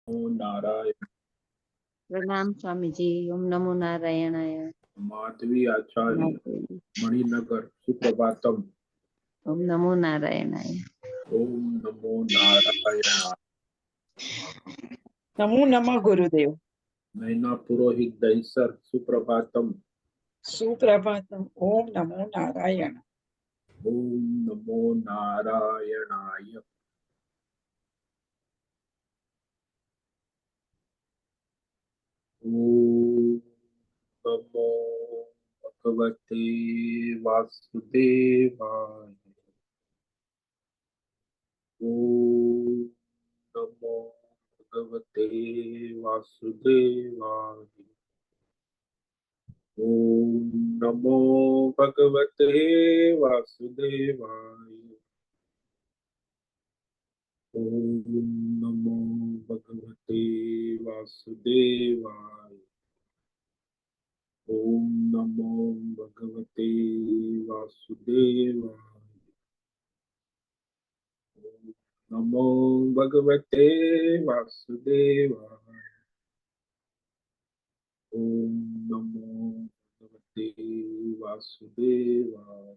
नमो नारायण। प्रणाम स्वामी जी। ओम नमो नारायणाय। माधवी आचार्य, मणिनगर, सुप्रभातम। ओम नमो नारायणाय। ओम नमो नारायण। नमो नमः गुरुदेव। नैना पुरोहित दहिसर, सुप्रभातम। सुप्रभातम। ओम नमो नारायण। ओम नमो नारायणाय। ओम नमो भगवते वासुदेवाय। ओम नमो भगवते वासुदेवाय। ओम नमो भगवते वासुदेवाय। ओम नमो भगवते वासुदेवाय। ओम नमो भगवते वासुदेवाय। ओम नमो भगवते वासुदेवाय। ओम नमो भगवते वासुदेवाय।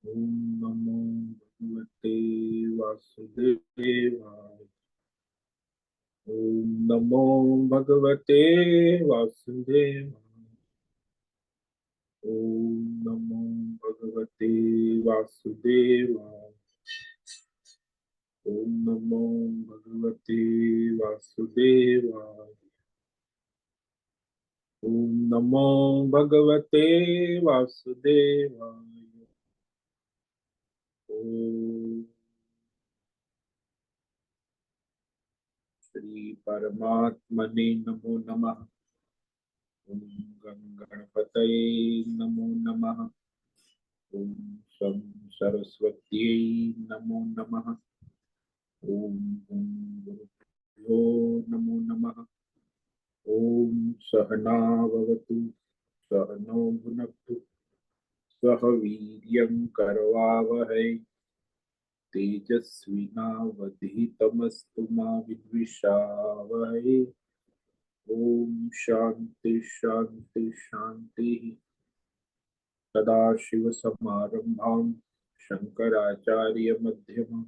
ओम नमो भगवते वासुदेवाय। ओम नमो भगवते वासुदेवाय। ओम नमो भगवते वासुदेवाय। ओम नमो भगवते वासुदेवाय। ओम नमो भगवते वासुदेवाय। ओम श्री परमात्मने नमो नमः। ओम गणपतये नमो नमः। ओम शं सरस्वत्यै नमो नमः। ओम गुरुभ्यो नमो नमः। ओम सहना भवतु, सहनौ भुनक्तु, सह वीर्यं करवावहै, तेजस्विनावधीतमस्तु मा विद्विषावहै। ओम शांति शांति शांति। सदाशिवसमारम्भां शंकराचार्यमध्यमाम्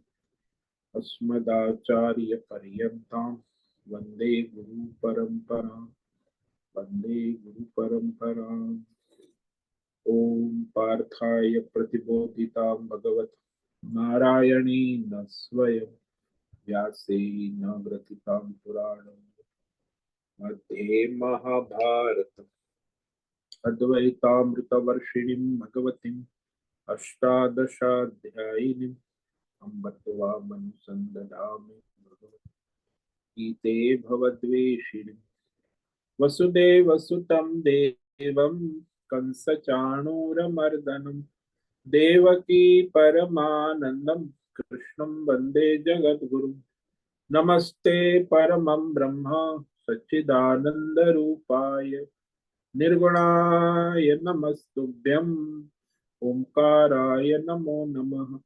अस्मदाचार्यपर्यन्तां वन्दे गुरुपरम्पराम्। वन्दे गुरुपरम्पराम्। ओम पार्थाय प्रतिबोधितां भगवत नारायणेन स्वयं व्यासेन ग्रथितां पुराणं मध्ये महाभारत अद्वैतामृतवर्षिणीं भगवतीम् अष्टादशाध्यायिनीम् अम्ब त्वामनुसन्दधामि भगवद्गीते भवद्वेषिणीम् वसुदेवसुतं देवं कंसचाणूरमर्दनं देवकी परमानन्दं कृष्णं वन्दे जगद्गुरुं। नमस्ते परमं ब्रह्म सच्चिदानन्दरूपाय निर्गुणाय नमस्तुभ्यं। ओंकाराय नमो नमः।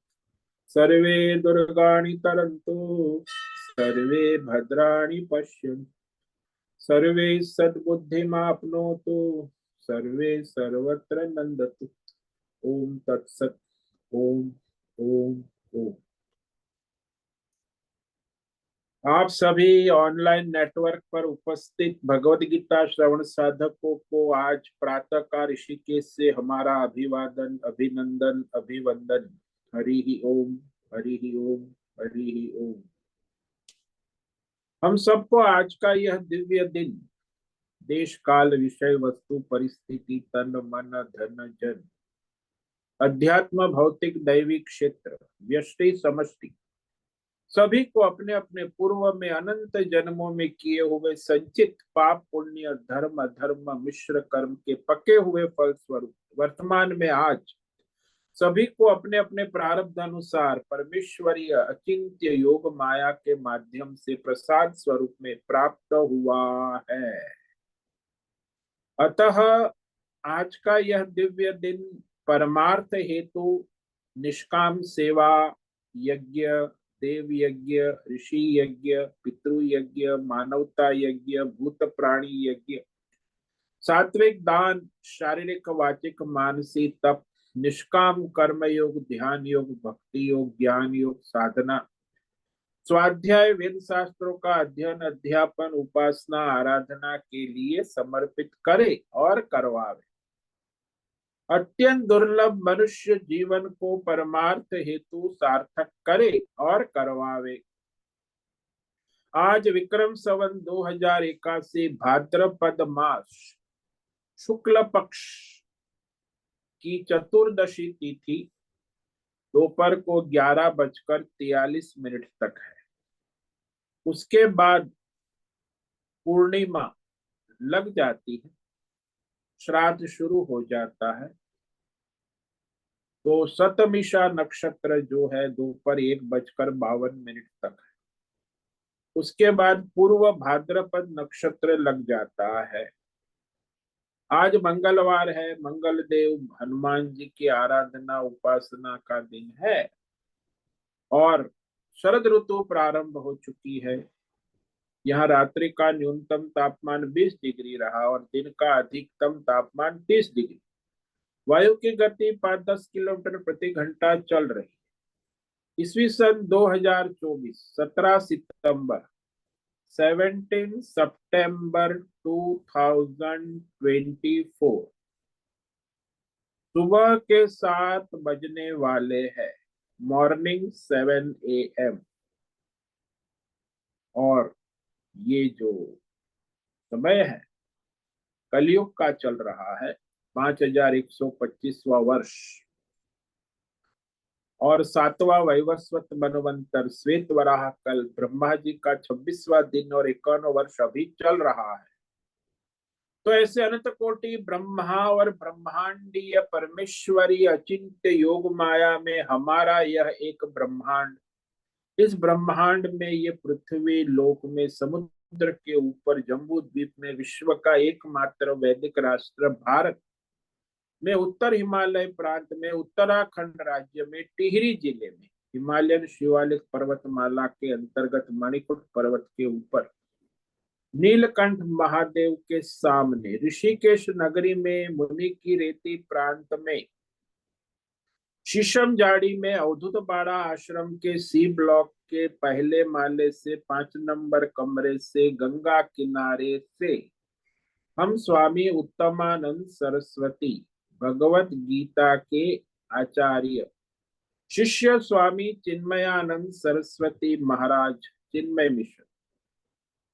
सर्वे दुर्गाणि तरन्तु, सर्वे भद्राणि पश्यन्तु, सर्वे सद्बुद्धिमाप्नोतु, सर्वे सर्वत्र नंदतु। ओम तत्सत। ओम ओम ओम। आप सभी ऑनलाइन नेटवर्क पर उपस्थित भगवद गीता श्रवण साधकों को आज प्रातः काल ऋषिकेश से हमारा अभिवादन, अभिनंदन, अभिवंदन। हरि ही ओम, हरि ही ओम, हरि ही ओम। हम सबको आज का यह दिव्य दिन देश काल विषय वस्तु परिस्थिति तन मन धन जन अध्यात्म भौतिक दैविक क्षेत्र व्यष्टि समष्टि सभी को अपने अपने पूर्व में अनंत जन्मों में किए हुए संचित पाप पुण्य धर्म अधर्म मिश्र कर्म के पके हुए फल स्वरूप वर्तमान में आज सभी को अपने अपने प्रारब्ध अनुसार परमेश्वरीय अचिंत्य योग माया के माध्यम से प्रसाद स्वरूप में प्राप्त हुआ है। अतः आज का यह दिव्य दिन परमार्थ हेतु निष्काम सेवा, यज्ञ, देव यज्ञ, ऋषि यज्ञ, पितृ यज्ञ, मानवता यज्ञ, भूत प्राणी यज्ञ, सात्विक दान, शारीरिक वाचिक मानसिक तप, निष्काम कर्म योग, ध्यान योग, भक्ति योग, ज्ञान योग, साधना, स्वाध्याय, वेद शास्त्रों का अध्ययन, अध्यापन, उपासना, आराधना के लिए समर्पित करे और करवावे। अत्यंत दुर्लभ मनुष्य जीवन को परमार्थ हेतु सार्थक करे और करवावे। आज विक्रम संवत 2081 भाद्रपद मास शुक्ल पक्ष की चतुर्दशी तिथि दोपहर को 11:43 तक है। उसके बाद पूर्णिमा लग जाती है, श्राद्ध शुरू हो जाता है। तो शतमिषा नक्षत्र जो है दोपहर 1:52 तक है। उसके बाद पूर्व भाद्रपद नक्षत्र लग जाता है। आज मंगलवार है, मंगल देव हनुमान जी की आराधना उपासना का दिन है और शरद ऋतु प्रारंभ हो चुकी है। यहाँ रात्रि का न्यूनतम तापमान 20 डिग्री रहा और दिन का अधिकतम तापमान 30 डिग्री। वायु की गति 5-10 किलोमीटर प्रति घंटा चल रही है। ईस्वी सन 2024 17 सितंबर 2024 सुबह के 7 बजने वाले हैं, मॉर्निंग 7 AM। और ये जो समय है कलयुग का चल रहा है, 5125वां वर्ष और 7वां वैवस्वत मनवंतर श्वेत वराह कल ब्रह्मा जी का 26वां दिन और 51वां वर्ष अभी चल रहा है। तो ऐसे अनंत कोटि ब्रह्मा और ब्रह्मांडीय परमेश्वरी अचिंत्य योग माया में हमारा यह एक ब्रह्मांड, इस ब्रह्मांड में ये पृथ्वी लोक में समुद्र के ऊपर जम्बू द्वीप में विश्व का एकमात्र वैदिक राष्ट्र भारत में उत्तर हिमालय प्रांत में उत्तराखंड राज्य में टिहरी जिले में हिमालयन शिवालिक पर्वतमाला के अंतर्गत मणिकूट पर्वत के ऊपर नीलकंठ महादेव के सामने ऋषिकेश नगरी में मुनि की रेती प्रांत में शीशम जाड़ी में अवधूत बाड़ा आश्रम के सी ब्लॉक के पहले माले से 5 नंबर कमरे से गंगा किनारे से हम स्वामी उत्तमानंद सरस्वती भगवत गीता के आचार्य शिष्य स्वामी चिन्मयानंद सरस्वती महाराज चिन्मय मिशन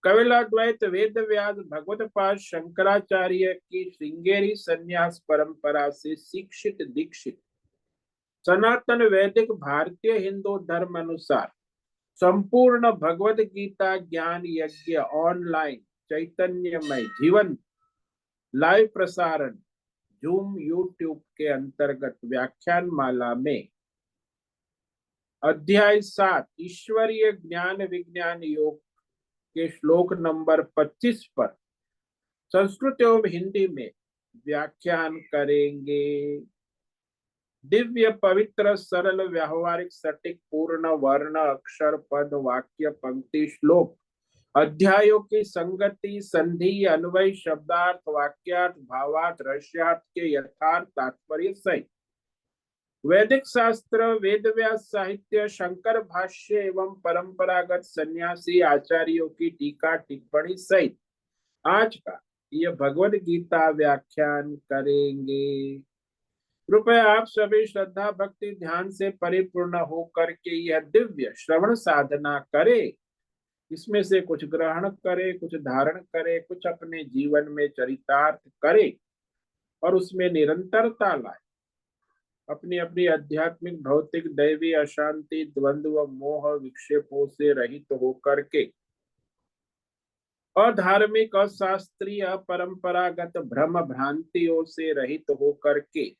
कपिलाद्वैत वेद व्यास भगवत पाद शंकराचार्य की श्रृंगेरी संन्यास परंपरा से शिक्षित दीक्षित सनातन वैदिक भारतीय हिंदू धर्म अनुसार संपूर्ण भगवत गीता ज्ञान यज्ञ ऑनलाइन चैतन्यमय जीवन लाइव प्रसारण जूम यूट्यूब के अंतर्गत व्याख्यान माला में अध्याय 7 ईश्वरीय ज्ञान विज्ञान योग के श्लोक नंबर 25 पर संस्कृत एवं हिंदी में व्याख्यान करेंगे। दिव्य पवित्र सरल व्यावहारिक सटीक पूर्ण वर्ण अक्षर पद वाक्य पंक्ति श्लोक अध्यायों की संगति संधि अन्वय शब्दार्थ वाक्यार्थ भावार्थ रहस्यार्थ के यथार्थ तात्पर्य सहित वैदिक शास्त्र वेद व्यास साहित्य शंकर भाष्य एवं परंपरागत सन्यासी आचार्यों की टीका टिप्पणी सहित आज का यह भगवद गीता व्याख्यान करेंगे। कृपया आप सभी श्रद्धा भक्ति ध्यान से परिपूर्ण होकर के यह दिव्य श्रवण साधना करें। इसमें से कुछ ग्रहण करे, कुछ धारण करे, कुछ अपने जीवन में चरितार्थ करे और उसमें निरंतरता लाए। अपनी अपनी आध्यात्मिक भौतिक दैवी अशांति द्वंद्व मोह विक्षेपों से रहित होकर के अधार्मिक अशास्त्रीय परंपरागत भ्रम भ्रांतियों से रहित होकर के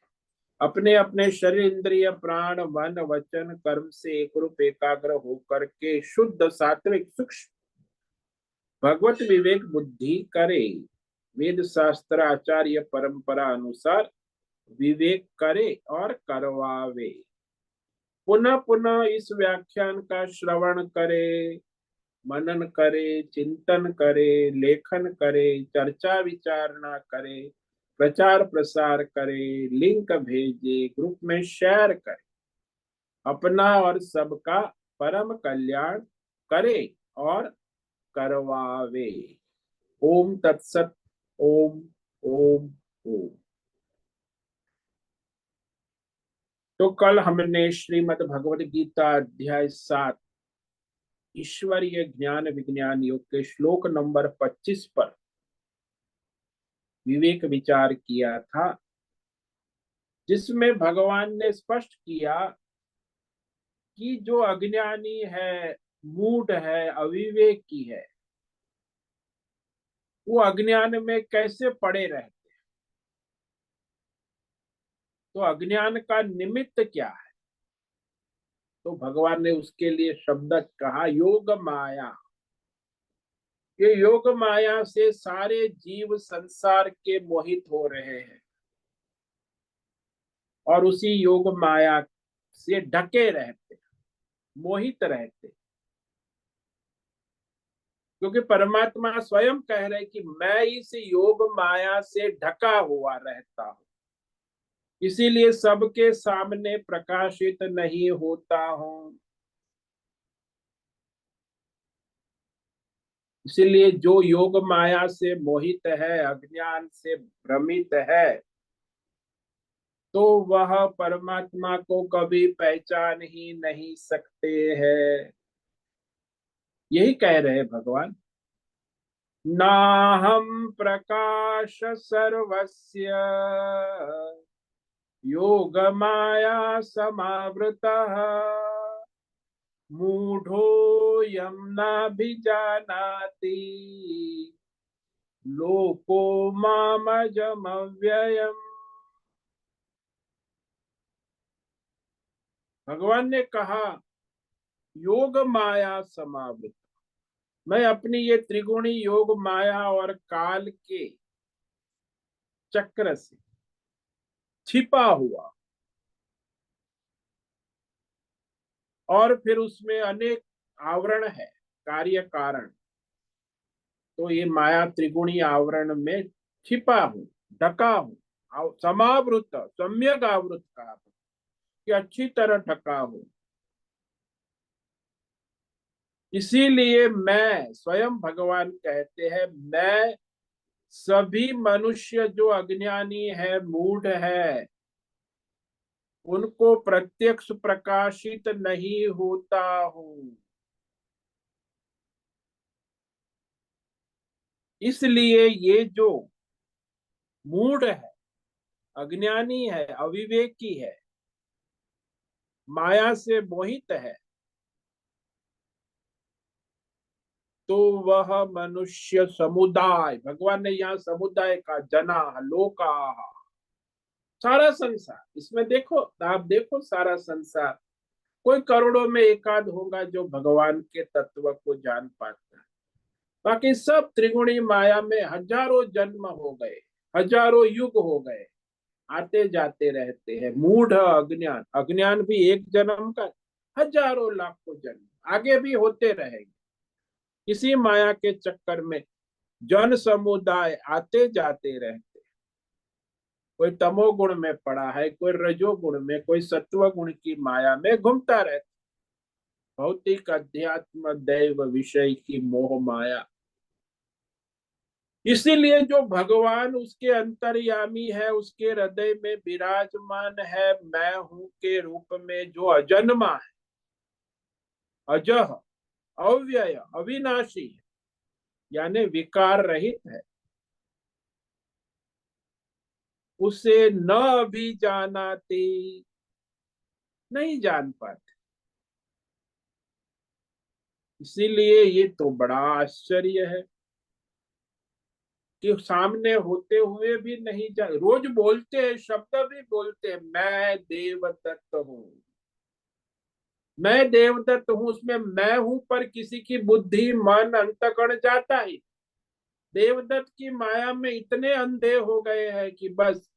अपने अपने शरीर इंद्रिय प्राण मन वचन कर्म से एक रूप एकाग्र होकर के शुद्ध सात्विक सूक्ष्म भगवत विवेक बुद्धि करे। वेद शास्त्र आचार्य परंपरा अनुसार विवेक करे और करवावे। पुनः पुनः इस व्याख्यान का श्रवण करे, मनन करे, चिंतन करे, लेखन करे, चर्चा विचारणा करे, प्रचार प्रसार करे, लिंक भेजे, ग्रुप में शेयर करे, अपना और सबका परम कल्याण करे और करवावे। ओम तत्सत। ओम ओम ओम। तो कल हमने श्रीमद् भगवद गीता अध्याय 7 ईश्वरीय ज्ञान विज्ञान योग के श्लोक नंबर 25 पर विवेक विचार किया था, जिसमें भगवान ने स्पष्ट किया कि जो अज्ञानी है, मूढ़ है, अविवेकी है, वो अज्ञान में कैसे पड़े रहते। तो अज्ञान का निमित्त क्या है? तो भगवान ने उसके लिए शब्द कहा योग माया। ये योग माया से सारे जीव संसार के मोहित हो रहे हैं और उसी योग माया से ढके रहते, मोहित रहते, क्योंकि परमात्मा स्वयं कह रहे कि मैं इस योग माया से ढका हुआ रहता हूं, इसीलिए सबके सामने प्रकाशित नहीं होता हूं। इसीलिए जो योग माया से मोहित है, अज्ञान से भ्रमित है, तो वह परमात्मा को कभी पहचान ही नहीं सकते हैं। यही कह रहे भगवान, नाहं प्रकाश सर्वस्य योग माया समावृतः मूढ़ोऽयं नाभिजानाति लोको मामजमव्ययम्। भगवान ने कहा योग माया समावृत, मैं अपनी ये त्रिगुणी योग माया और काल के चक्र से छिपा हुआ, और फिर उसमें अनेक आवरण है, कार्य कारण। तो ये माया त्रिगुणी आवरण में छिपा हूं, ढका हूं, समावृत, सम्यक आवृत कहा कि अच्छी तरह ढका हूं। इसीलिए मैं, स्वयं भगवान कहते हैं, मैं सभी मनुष्य जो अज्ञानी है, मूढ़ है, उनको प्रत्यक्ष प्रकाशित नहीं होता हूं। इसलिए ये जो मूढ़ है, अज्ञानी है, अविवेकी है, माया से मोहित है, तो वह मनुष्य समुदाय, भगवान ने यहाँ समुदाय का, जना, लोका, सारा संसार, इसमें देखो, आप देखो सारा संसार, कोई करोड़ों में एकाध होगा जो भगवान के तत्व को जान पाता है। बाकी सब त्रिगुणी माया में हजारों जन्म हो गए, हजारों युग हो गए, आते जाते रहते हैं। मूढ़ अज्ञान, अज्ञान भी एक जन्म का, हजारों लाखों जन्म आगे भी होते रहेंगे। इसी माया के चक्कर में जन समुदाय आते जाते रहते, कोई तमोगुण में पड़ा है, कोई रजोगुण में, कोई सत्व गुण की माया में घूमता रहता, भौतिक अध्यात्म दैव विषय की मोह माया। इसीलिए जो भगवान उसके अंतर्यामी है, उसके हृदय में विराजमान है, मैं हूं के रूप में, जो अजन्मा है, अजह, अव्यय, अविनाशी है, यानी विकार रहित है, उसे न भी जानाते, नहीं जान पाते। इसीलिए ये तो बड़ा आश्चर्य है कि सामने होते हुए भी नहीं जान, रोज बोलते हैं, शब्द भी बोलते हैं, मैं देवदत्त हूं, मैं देवदत्त हूं, उसमें मैं हूं पर किसी की बुद्धि, मन, अंतकरण जाता ही। देवदत्त की माया में इतने अंधे हो गए हैं कि बस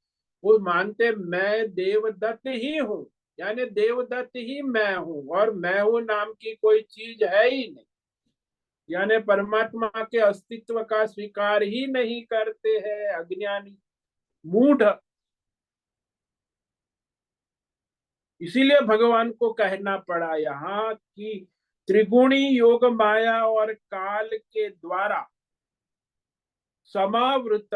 वो मानते मैं देवदत्त ही हूं, यानी देवदत्त ही मैं हूं, और मैं हूं नाम की कोई चीज है ही नहीं। यानी परमात्मा के अस्तित्व का स्वीकार ही नहीं करते हैं अज्ञानी मूढ़। इसीलिए भगवान को कहना पड़ा यहाँ कि त्रिगुणी योग माया और काल के द्वारा समावृत,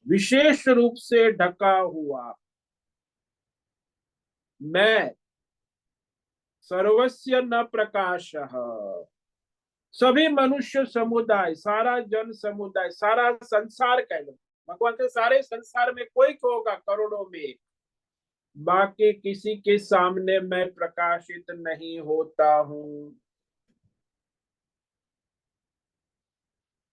विशेष रूप से ढका हुआ मैं सर्वस्य न प्रकाश। सभी मनुष्य समुदाय, सारा जन समुदाय, सारा संसार कह लो, भगवान के सारे संसार में कोई होगा करोड़ों में एक, बाकी किसी के सामने मैं प्रकाशित नहीं होता हूं।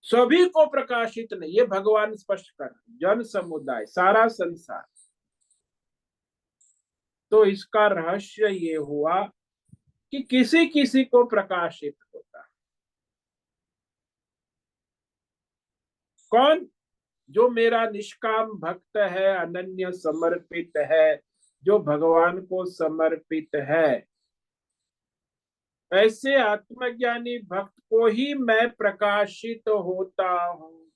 सभी को प्रकाशित नहीं, ये भगवान स्पष्ट कर, जन समुदाय, सारा संसार। तो इसका रहस्य ये हुआ कि किसी किसी को प्रकाशित होता है। कौन? जो मेरा निष्काम भक्त है, अनन्य समर्पित है, जो भगवान को समर्पित है, ऐसे आत्मज्ञानी भक्त को ही मैं प्रकाशित होता हूं।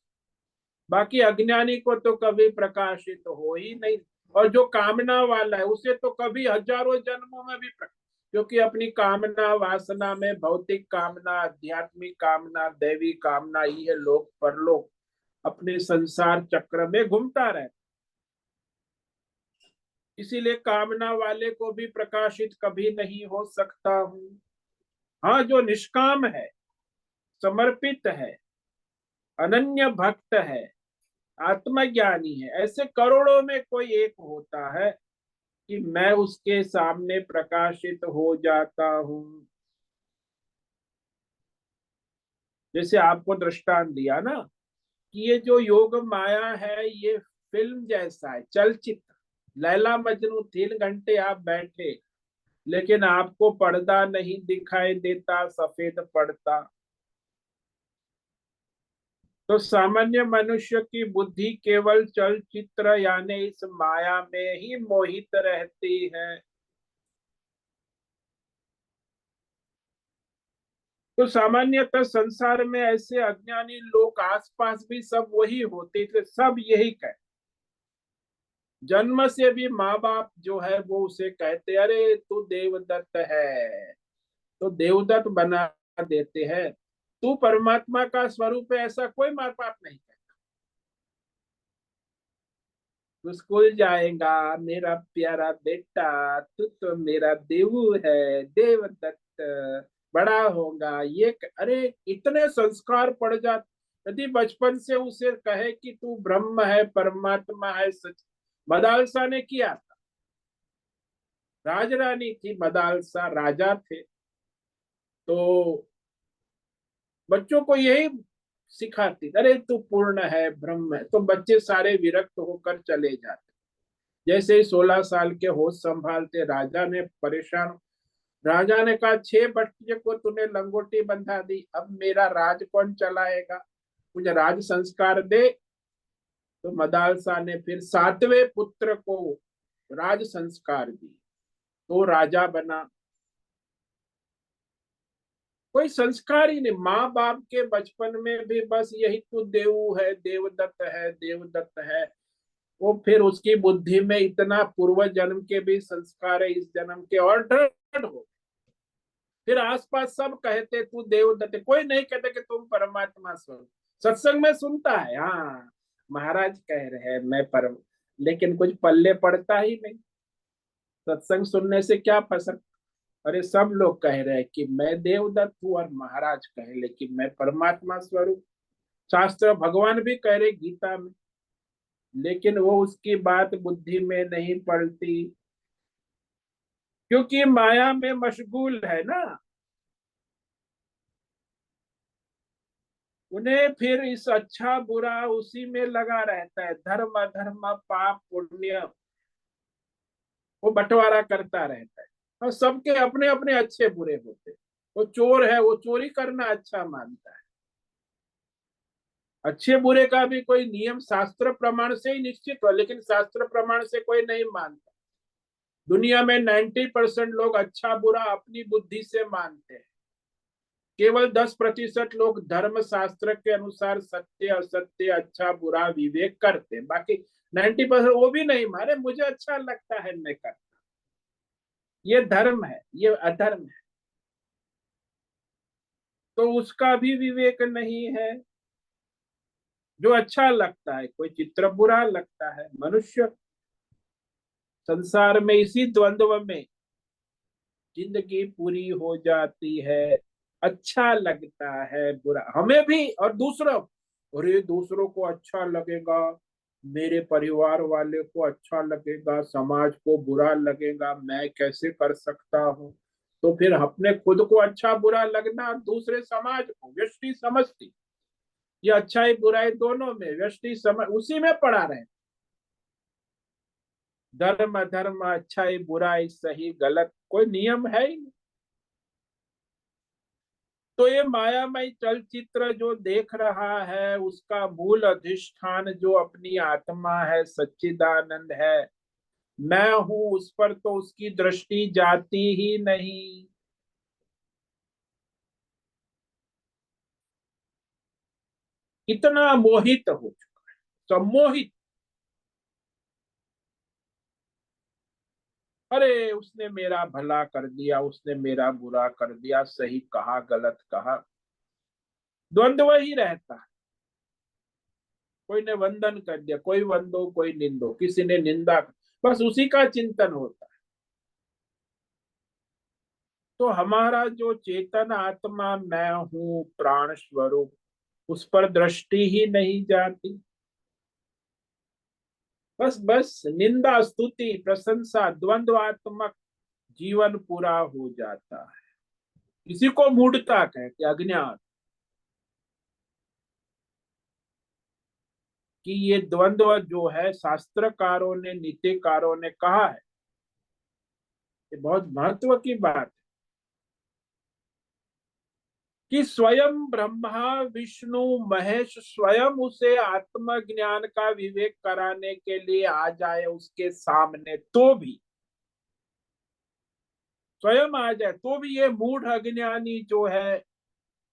बाकी अज्ञानी को तो कभी प्रकाशित हो ही नहीं। और जो कामना वाला है उसे तो कभी हजारों जन्मों में भी क्योंकि अपनी कामना वासना में, भौतिक कामना, आध्यात्मिक कामना, दैवी कामना, ही है लोक परलोक, अपने संसार चक्र में घूमता रहता। इसीलिए कामना वाले को भी प्रकाशित कभी नहीं हो सकता हूं। हाँ, जो निष्काम है, समर्पित है, अनन्य भक्त है, आत्मज्ञानी है, ऐसे करोड़ों में कोई एक होता है कि मैं उसके सामने प्रकाशित हो जाता हूं। जैसे आपको दृष्टांत दिया ना कि ये जो योग माया है ये फिल्म जैसा है, चलचित्र। लैला मजनू 3 घंटे आप बैठे, लेकिन आपको पर्दा नहीं दिखाई देता, सफेद पर्दा। तो सामान्य मनुष्य की बुद्धि केवल चलचित्र यानी इस माया में ही मोहित रहती है। तो सामान्यतः संसार में ऐसे अज्ञानी लोग आसपास भी सब वही होते थे, सब यही कहते। जन्म से भी माँ बाप जो है वो उसे कहते, अरे तू देवदत्त है, तो देवदत्त बना देते हैं। तू परमात्मा का स्वरूप है, ऐसा कोई माँ बाप नहीं कहता। तू स्कूल जाएगा मेरा प्यारा बेटा, तू तो मेरा देवू है, देवदत्त, बड़ा होगा ये अरे इतने संस्कार पड़ जाते। यदि बचपन से उसे कहे कि तू ब्रह्म है, परमात्मा है, सच। मदालसा ने किया था। राजरानी थी मदालसा, राजा थे, तो बच्चों को यही सिखाती, अरे तू पूर्ण है, ब्रह्म है, तो बच्चे सारे विरक्त होकर चले जाते। जैसे ही 16 साल के होश संभालते, राजा ने परेशान, राजा ने कहा 6 बच्चे को तूने लंगोटी बंधा दी, अब मेरा राज कौन चलाएगा, मुझे राज संस्कार दे। तो मदालसा ने फिर 7वें पुत्र को राज संस्कार दी, तो राजा बना। कोई संस्कार ही नहीं, माँ बाप के बचपन में भी बस यही तू देव है, देवदत्त है, देवदत्त है। वो फिर उसकी बुद्धि में इतना पूर्व जन्म के भी संस्कार है, इस जन्म के और दृढ़ हो। फिर आसपास सब कहते तू देवदत्त, कोई नहीं कहते कि तुम परमात्मा स्वरूप। सत्संग में सुनता है, हाँ महाराज कह रहे हैं मैं परम, लेकिन कुछ पल्ले पड़ता ही नहीं। सत्संग सुनने से क्या फर्क। अरे सब लोग कह रहे हैं कि मैं देवदत्त हूँ और महाराज कहे लेकिन मैं परमात्मा स्वरूप। शास्त्र भगवान भी कह रहे गीता में, लेकिन वो उसकी बात बुद्धि में नहीं पड़ती, क्योंकि माया में मशगूल है ना। उन्हें फिर इस अच्छा बुरा उसी में लगा रहता है, धर्म अधर्म पाप पुण्य, वो बंटवारा करता रहता है। और सबके अपने अपने अच्छे बुरे होते हैं। वो चोर है, वो चोरी करना अच्छा मानता है। अच्छे बुरे का भी कोई नियम शास्त्र प्रमाण से ही निश्चित हो, लेकिन शास्त्र प्रमाण से कोई नहीं मानता। दुनिया में 90% लोग अच्छा बुरा अपनी बुद्धि से मानते हैं। केवल 10% लोग धर्म शास्त्र के अनुसार सत्य असत्य अच्छा बुरा विवेक करते हैं। बाकी 90% वो भी नहीं माने, मुझे अच्छा लगता है मैं करता। ये धर्म है, ये अधर्म है, तो उसका भी विवेक नहीं है। जो अच्छा लगता है, कोई चित्र बुरा लगता है। मनुष्य संसार में इसी द्वंद्व में जिंदगी पूरी हो जाती है। अच्छा लगता है बुरा हमें भी और दूसरों, अरे दूसरों को अच्छा लगेगा, मेरे परिवार वाले को अच्छा लगेगा, समाज को बुरा लगेगा, मैं कैसे कर सकता हूँ। तो फिर अपने खुद को अच्छा बुरा लगना और दूसरे समाज को व्यष्टि समझती, ये अच्छाई बुराई दोनों में व्यष्टि समझ उसी में पड़ा रहे। धर्म अधर्म अच्छाई बुराई सही गलत कोई नियम है ही नहीं। तो ये मायामय चलचित्र जो देख रहा है उसका मूल अधिष्ठान जो अपनी आत्मा है, सच्चिदानंद है, मैं हूं, उस पर तो उसकी दृष्टि जाती ही नहीं। इतना मोहित हो चुका है, सम्मोहित। अरे उसने मेरा भला कर दिया, उसने मेरा बुरा कर दिया, सही कहा गलत कहा, द्वंद्व ही रहता है। कोई ने वंदन कर दिया, कोई वंदो कोई निंदो, किसी ने निंदा, बस उसी का चिंतन होता है। तो हमारा जो चेतन आत्मा मैं हूं, प्राण स्वरूप, उस पर दृष्टि ही नहीं जाती। बस बस निंदा स्तुति प्रशंसा द्वंद्वात्मक जीवन पूरा हो जाता है। इसी को मूढ़ता कहते, अज्ञान। कि ये द्वंद्व जो है, शास्त्रकारों ने नीतिकारों ने कहा है, ये बहुत महत्व की बात है कि स्वयं ब्रह्मा विष्णु महेश स्वयं उसे आत्मज्ञान का विवेक कराने के लिए आ जाए उसके सामने, तो भी स्वयं आ जाए तो भी ये मूढ़ अज्ञानी जो है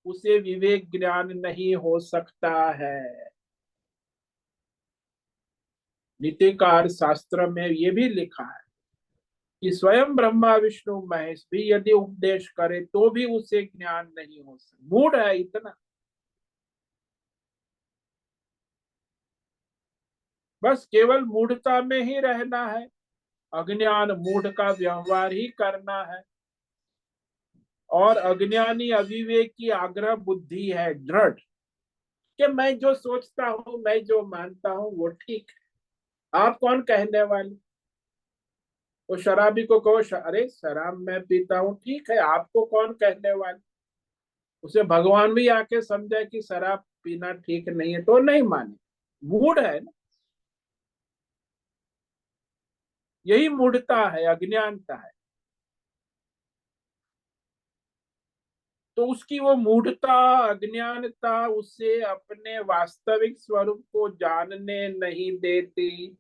उसे विवेक ज्ञान नहीं हो सकता है। नीतिकार शास्त्र में ये भी लिखा है कि स्वयं ब्रह्मा विष्णु महेश भी यदि उपदेश करे तो भी उसे ज्ञान नहीं हो सकता, मूढ़ है इतना। बस केवल मूढ़ता में ही रहना है, अज्ञान मूढ़ का व्यवहार ही करना है। और अज्ञानी अविवेकी आग्रह बुद्धि है दृढ़, कि मैं जो सोचता हूं, मैं जो मानता हूं वो ठीक है, आप कौन कहने वाले। वो शराबी को कहो अरे शराब मैं पीता हूँ, ठीक है, आपको कौन कहने वाले। उसे भगवान भी आके समझाए कि शराब पीना ठीक नहीं है तो नहीं माने, मूढ़ है ना। यही मूढ़ता है, अज्ञानता है। तो उसकी वो मूढ़ता अज्ञानता उसे अपने वास्तविक स्वरूप को जानने नहीं देती।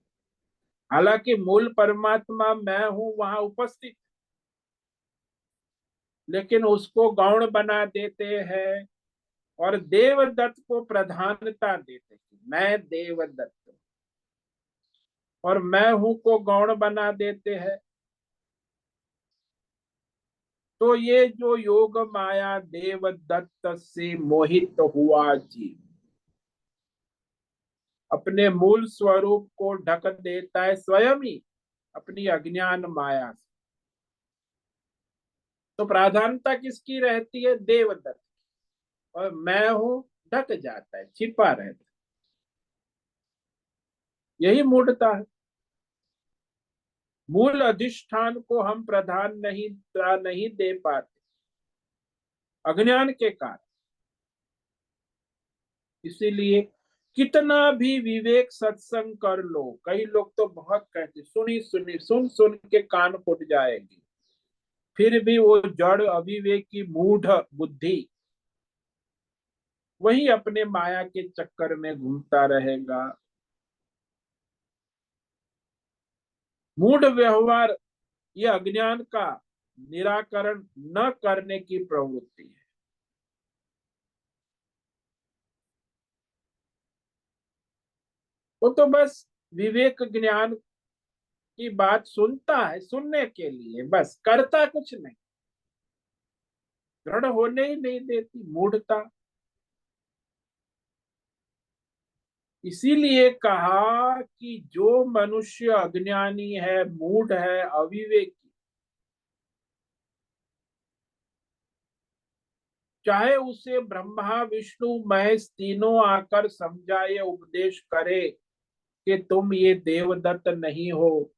हालांकि मूल परमात्मा मैं हूं वहां उपस्थित, लेकिन उसको गौण बना देते हैं और देवदत्त को प्रधानता देते हैं। मैं देवदत्त और मैं हूं को गौण बना देते हैं। तो ये जो योग माया देवदत्त से मोहित हुआ जीव अपने मूल स्वरूप को ढक देता है स्वयं ही अपनी अज्ञान माया से। तो प्राधानता किसकी रहती है, देवदत्त, और मैं हूं ढक जाता है, छिपा रहता है। यही मूढ़ता है। मूल अधिष्ठान को हम प्रधान नहीं दे पाते अज्ञान के कारण। इसीलिए कितना भी विवेक सत्संग कर लो, कई लोग तो बहुत कहते सुनी सुनी सुन सुन के कान फूट जाएगी, फिर भी वो जड़ अविवेकी मूढ़ बुद्धि वही अपने माया के चक्कर में घूमता रहेगा। मूढ़ व्यवहार ये अज्ञान का निराकरण न करने की प्रवृत्ति है। वो तो बस विवेक ज्ञान की बात सुनता है, सुनने के लिए, बस करता कुछ नहीं, दृढ़ होने ही नहीं देती मूढ़ता। इसीलिए कहा कि जो मनुष्य अज्ञानी है, मूढ़ है, अविवेकी, चाहे उसे ब्रह्मा विष्णु महेश तीनों आकर समझाए, उपदेश करे कि तुम ये देवदत्त नहीं हो,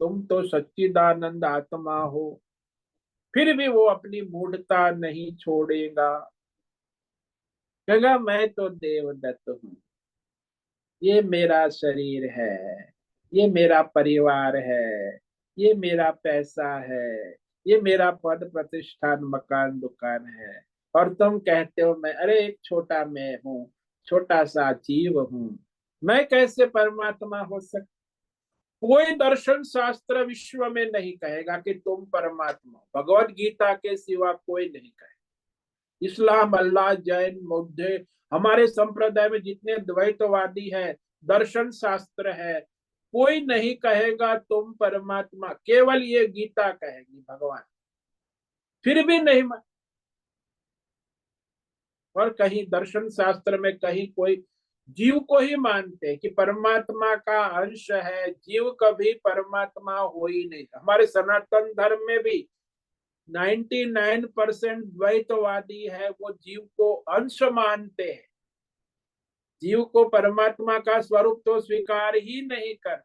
तुम तो सच्चिदानंद आत्मा हो, फिर भी वो अपनी मूढ़ता नहीं छोड़ेगा। कहेगा मैं तो देवदत्त हूँ, ये मेरा शरीर है, ये मेरा परिवार है, ये मेरा पैसा है, ये मेरा पद प्रतिष्ठान मकान दुकान है, और तुम कहते हो मैं, अरे एक छोटा मैं हूँ, छोटा सा जीव हूँ, मैं कैसे परमात्मा हो सकता। कोई दर्शन शास्त्र विश्व में नहीं कहेगा कि तुम परमात्मा हो, भगवत गीता के सिवा कोई नहीं कहेगा। इस्लाम, अल्लाह, जैन, बौद्ध, हमारे संप्रदाय में जितने द्वैतवादी है, दर्शन शास्त्र है, कोई नहीं कहेगा तुम परमात्मा, केवल ये गीता कहेगी भगवान, फिर भी नहीं मान। और कहीं दर्शन शास्त्र में कहीं कोई जीव को ही मानते कि परमात्मा का अंश है, जीव कभी परमात्मा हो ही नहीं। हमारे सनातन धर्म में भी 99% द्वैतवादी है, वो जीव को अंश मानते हैं, जीव को परमात्मा का स्वरूप तो स्वीकार ही नहीं कर।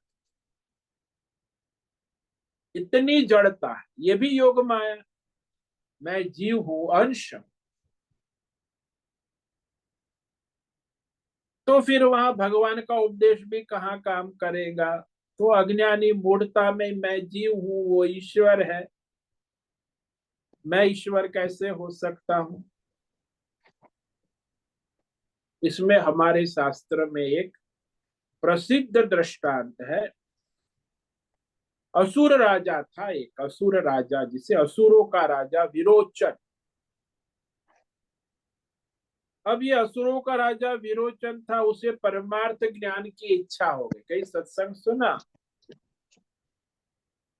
इतनी जड़ता है, ये भी योग माया, मैं जीव हूं, अंश। तो फिर वहां भगवान का उपदेश भी कहाँ काम करेगा। तो अज्ञानी मूढ़ता में मैं जीव हूं, वो ईश्वर है, मैं ईश्वर कैसे हो सकता हूं। इसमें हमारे शास्त्र में एक प्रसिद्ध दृष्टांत है। असुर राजा था, एक असुर राजा, जिसे असुरों का राजा विरोचन। अब ये असुरों का राजा विरोचन था, उसे परमार्थ ज्ञान की इच्छा हो गई, कई सत्संग सुना।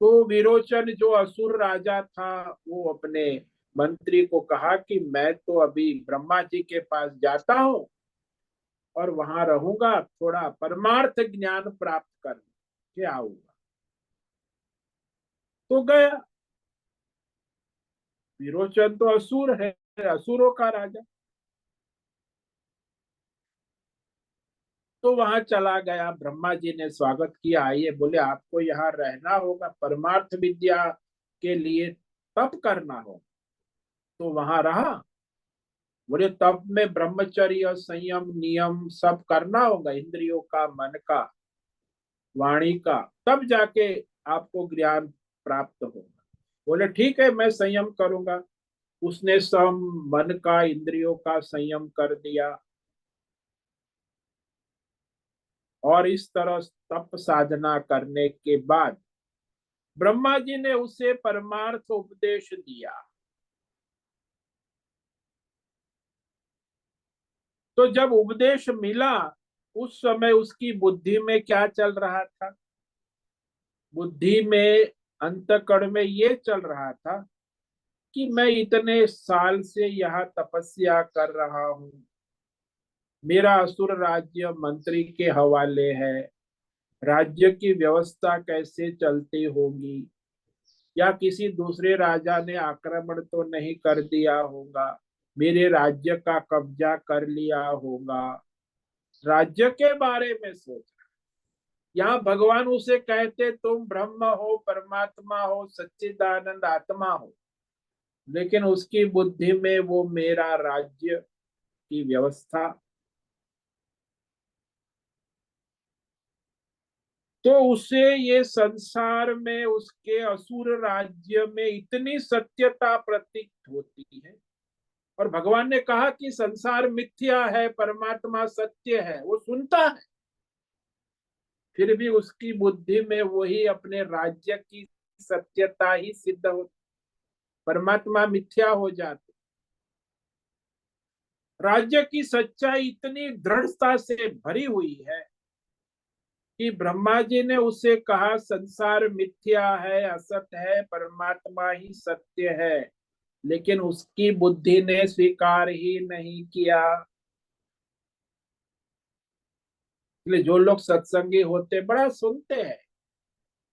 तो विरोचन जो असुर राजा था, वो अपने मंत्री को कहा कि मैं तो अभी ब्रह्मा जी के पास जाता हूं और वहां रहूंगा, थोड़ा परमार्थ ज्ञान प्राप्त कर के आऊंगा। तो गया। विरोचन तो असुर है, असुरों का राजा। तो वहां चला गया, ब्रह्मा जी ने स्वागत किया, आइए, बोले आपको यहाँ रहना होगा, परमार्थ विद्या के लिए तप करना हो। तो वहां रहा। बोले तप में ब्रह्मचर्य, संयम, नियम सब करना होगा, इंद्रियों का, मन का, वाणी का, तब जाके आपको ज्ञान प्राप्त होगा। बोले ठीक है, मैं संयम करूंगा। उसने सम, मन का, इंद्रियों का संयम कर दिया, और इस तरह तप साधना करने के बाद ब्रह्मा जी ने उसे परमार्थ उपदेश दिया। तो जब उपदेश मिला, उस समय उसकी बुद्धि में क्या चल रहा था। बुद्धि में, अंतकरण में ये चल रहा था कि मैं इतने साल से यहाँ तपस्या कर रहा हूँ, मेरा असुर राज्य मंत्री के हवाले है, राज्य की व्यवस्था कैसे चलती होगी, या किसी दूसरे राजा ने आक्रमण तो नहीं कर दिया होगा, मेरे राज्य का कब्जा कर लिया होगा, राज्य के बारे में सोच। यहाँ भगवान उसे कहते तुम ब्रह्म हो, परमात्मा हो, सच्चिदानंद आत्मा हो, लेकिन उसकी बुद्धि में वो मेरा राज्य की व्यवस्था। तो उसे ये संसार में, उसके असुर राज्य में इतनी सत्यता प्रतीत होती है। और भगवान ने कहा कि संसार मिथ्या है, परमात्मा सत्य है, वो सुनता है, फिर भी उसकी बुद्धि में वही अपने राज्य की सत्यता ही सिद्ध होती, परमात्मा मिथ्या हो जाते। राज्य की सच्चाई इतनी दृढ़ता से भरी हुई है कि ब्रह्मा जी ने उसे कहा संसार मिथ्या है, असत है, परमात्मा ही सत्य है, लेकिन उसकी बुद्धि ने स्वीकार ही नहीं किया। इसलिए जो लोग सत्संगी होते बड़ा सुनते हैं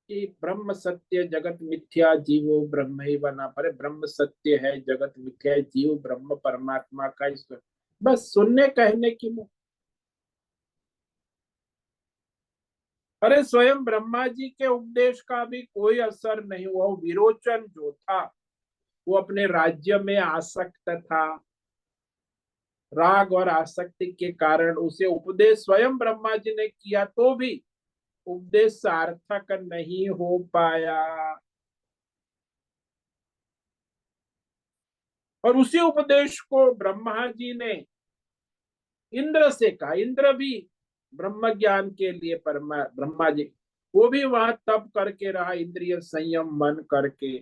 कि ब्रह्म सत्य जगत मिथ्या जीवो ब्रह्म ही बना, पर ब्रह्म सत्य है जगत मिथ्या है, जीव ब्रह्म परमात्मा का ईश्वर। बस सुनने कहने की नहीं। अरे स्वयं ब्रह्मा जी के उपदेश का भी कोई असर नहीं हुआ। वो विरोचन जो था वो अपने राज्य में आसक्त था, राग और आसक्ति के कारण उसे उपदेश स्वयं ब्रह्मा जी ने किया तो भी उपदेश सार्थक नहीं हो पाया। और उसी उपदेश को ब्रह्मा जी ने इंद्र से कहा। इंद्र भी ब्रह्म ज्ञान के लिए ब्रह्मा जी वो भी वहां तप करके रहा, इंद्रिय संयम मन करके।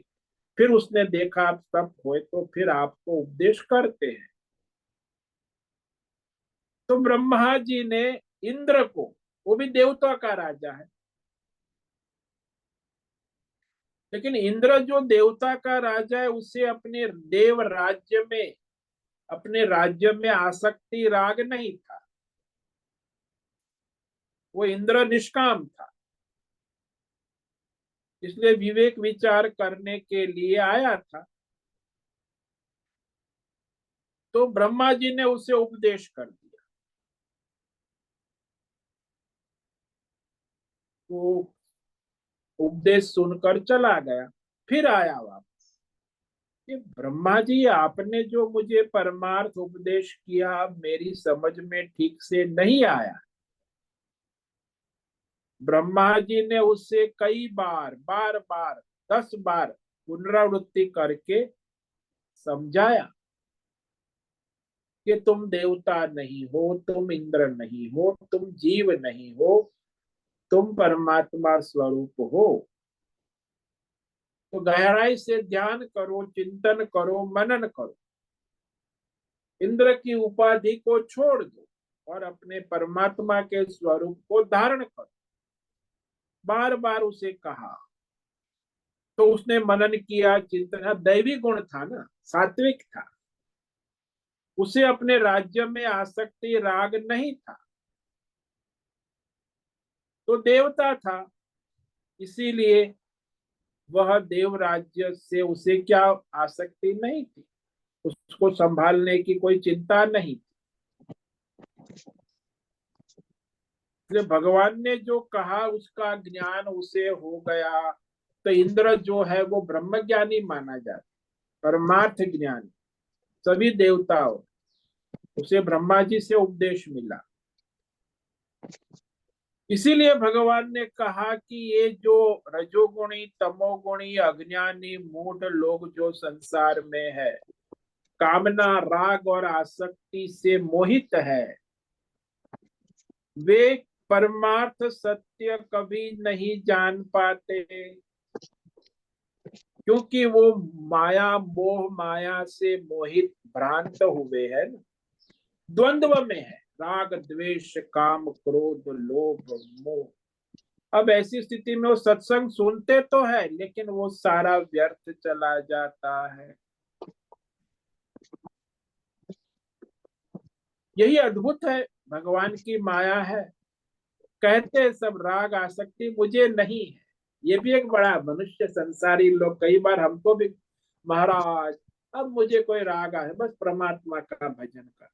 फिर उसने देखा आप तप हुए तो फिर आपको उपदेश करते हैं। तो ब्रह्मा जी ने इंद्र को, वो भी देवता का राजा है, लेकिन इंद्र जो देवता का राजा है उसे अपने देव राज्य में, अपने राज्य में आसक्ति राग नहीं था। वो इंद्र निष्काम था, इसलिए विवेक विचार करने के लिए आया था। तो ब्रह्मा जी ने उसे उपदेश कर दिया। वो उपदेश सुनकर चला गया, फिर आया वापस कि ब्रह्मा जी आपने जो मुझे परमार्थ उपदेश किया मेरी समझ में ठीक से नहीं आया। ब्रह्मा जी ने उससे कई बार, बार बार, 10 बार पुनरावृत्ति करके समझाया कि तुम देवता नहीं हो, तुम इंद्र नहीं हो, तुम जीव नहीं हो, तुम परमात्मा स्वरूप हो। तो गहराई से ध्यान करो, चिंतन करो, मनन करो, इंद्र की उपाधि को छोड़ दो और अपने परमात्मा के स्वरूप को धारण करो। बार बार उसे कहा। तो उसने मनन किया, चिंतन, दैवी गुण था ना, सात्विक था, उसे अपने राज्य में आसक्ति राग नहीं था, तो देवता था, इसीलिए वह देव राज्य से उसे क्या आसक्ति नहीं थी, उसको संभालने की कोई चिंता नहीं थी। इसलिए भगवान ने जो कहा उसका ज्ञान उसे हो गया। तो इंद्र जो है वो ब्रह्मज्ञानी माना जाता, परमार्थ ज्ञानी। सभी देवताओं, उसे ब्रह्मा जी से उपदेश मिला। इसीलिए भगवान ने कहा कि ये जो रजोगुणी तमोगुणी अज्ञानी मूढ़ लोग जो संसार में है, कामना राग और आसक्ति से मोहित है, वे परमार्थ सत्य कभी नहीं जान पाते, क्योंकि वो माया मोह माया से मोहित भ्रांत हुए हैं, द्वंद्व में है, राग द्वेष काम क्रोध लोभ मोह। अब ऐसी स्थिति में वो सत्संग सुनते तो है लेकिन वो सारा व्यर्थ चला जाता है। यही अद्भुत है, भगवान की माया है। कहते हैं सब राग आसक्ति मुझे नहीं है, ये भी एक बड़ा मनुष्य संसारी लोग कई बार हमको भी, महाराज अब मुझे कोई राग है, बस परमात्मा का भजन कर।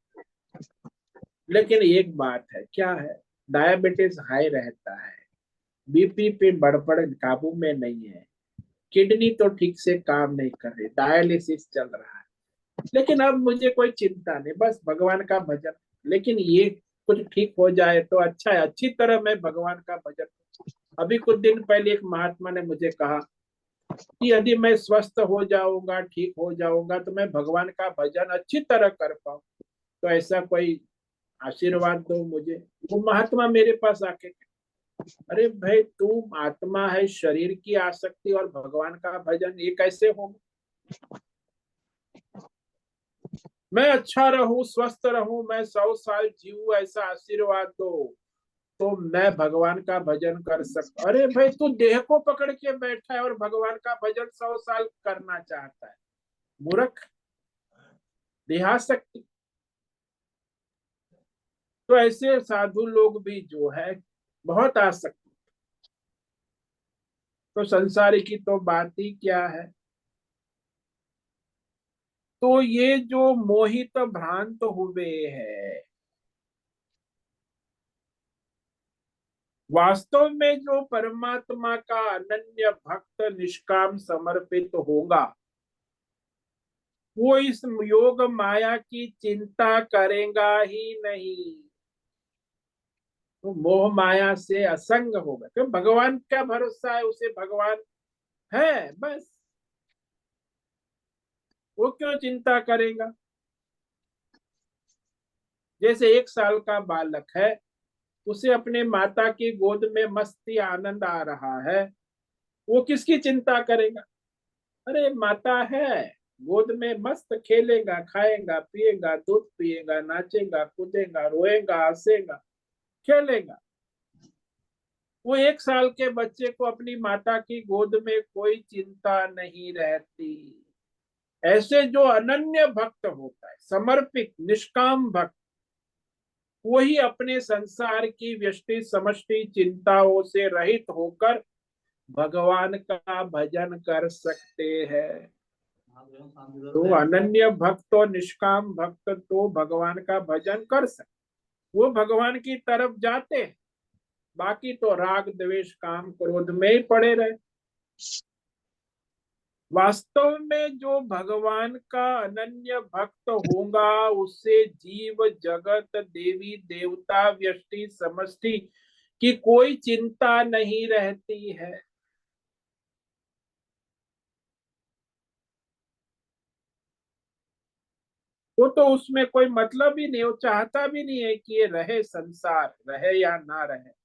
लेकिन एक बात है, क्या है, डायबिटीज हाई रहता है, बीपी पे बड़बड़ काबू में नहीं है, किडनी तो ठीक से काम नहीं कर रही, डायलिसिस चल रहा है, लेकिन अब मुझे कोई चिंता नहीं, बस भगवान का भजन। लेकिन ये कुछ ठीक हो जाए तो अच्छा है, अच्छी तरह मैं भगवान का भजन। अभी कुछ दिन पहले एक महात्मा ने मुझे कहा कि यदि मैं स्वस्थ हो जाऊंगा, ठीक हो जाऊंगा, तो मैं भगवान का भजन अच्छी तरह कर पाऊं, तो ऐसा कोई आशीर्वाद दो मुझे। वो महात्मा मेरे पास आके अरे भाई, तू आत्मा है, शरीर की आसक्ति और भगवान का भजन ये कैसे होगा? मैं अच्छा रहूं, स्वस्थ रहूं, मैं 100 साल जीऊं, ऐसा आशीर्वाद दो तो मैं भगवान का भजन कर सकता। अरे भाई, तू देह को पकड़ के बैठा है और भगवान का भजन 100 साल करना चाहता है। मूर्ख, देहासक्ति। तो ऐसे साधु लोग भी जो है बहुत आसक्ति। तो संसारी की तो बात ही क्या है। तो ये जो मोहित भ्रांत हुए हैं, वास्तव में जो परमात्मा का अनन्य भक्त निष्काम समर्पित होगा, वो इस योग माया की चिंता करेगा ही नहीं। तो मोह माया से असंग होगा, क्यों? भगवान का भरोसा है, उसे भगवान है बस। वो क्यों चिंता करेगा? जैसे 1 साल का बालक है, उसे अपने माता की गोद में मस्ती आनंद आ रहा है, वो किसकी चिंता करेगा? अरे माता है, गोद में मस्त खेलेगा, खाएगा, पिएगा, दूध पिएगा, नाचेगा, कूदेगा, रोएगा, हंसेगा, खेलेगा। वो 1 साल के बच्चे को अपनी माता की गोद में कोई चिंता नहीं रहती। ऐसे जो अनन्य भक्त होता है, समर्पित निष्काम भक्त, वही अपने संसार की व्यष्टि समष्टि चिंताओं से रहित होकर भगवान का भजन कर सकते हैं। तो अनन्य भक्त और निष्काम भक्त तो भगवान का भजन कर सकते, वो भगवान की तरफ जाते हैं। बाकी तो राग द्वेष काम क्रोध में ही पड़े रहे। वास्तव में जो भगवान का अनन्य भक्त होगा, उससे जीव जगत देवी देवता व्यष्टि समष्टि की कोई चिंता नहीं रहती है। वो तो उसमें कोई मतलब ही नहीं, वो चाहता भी नहीं है कि ये रहे, संसार रहे या ना रहे।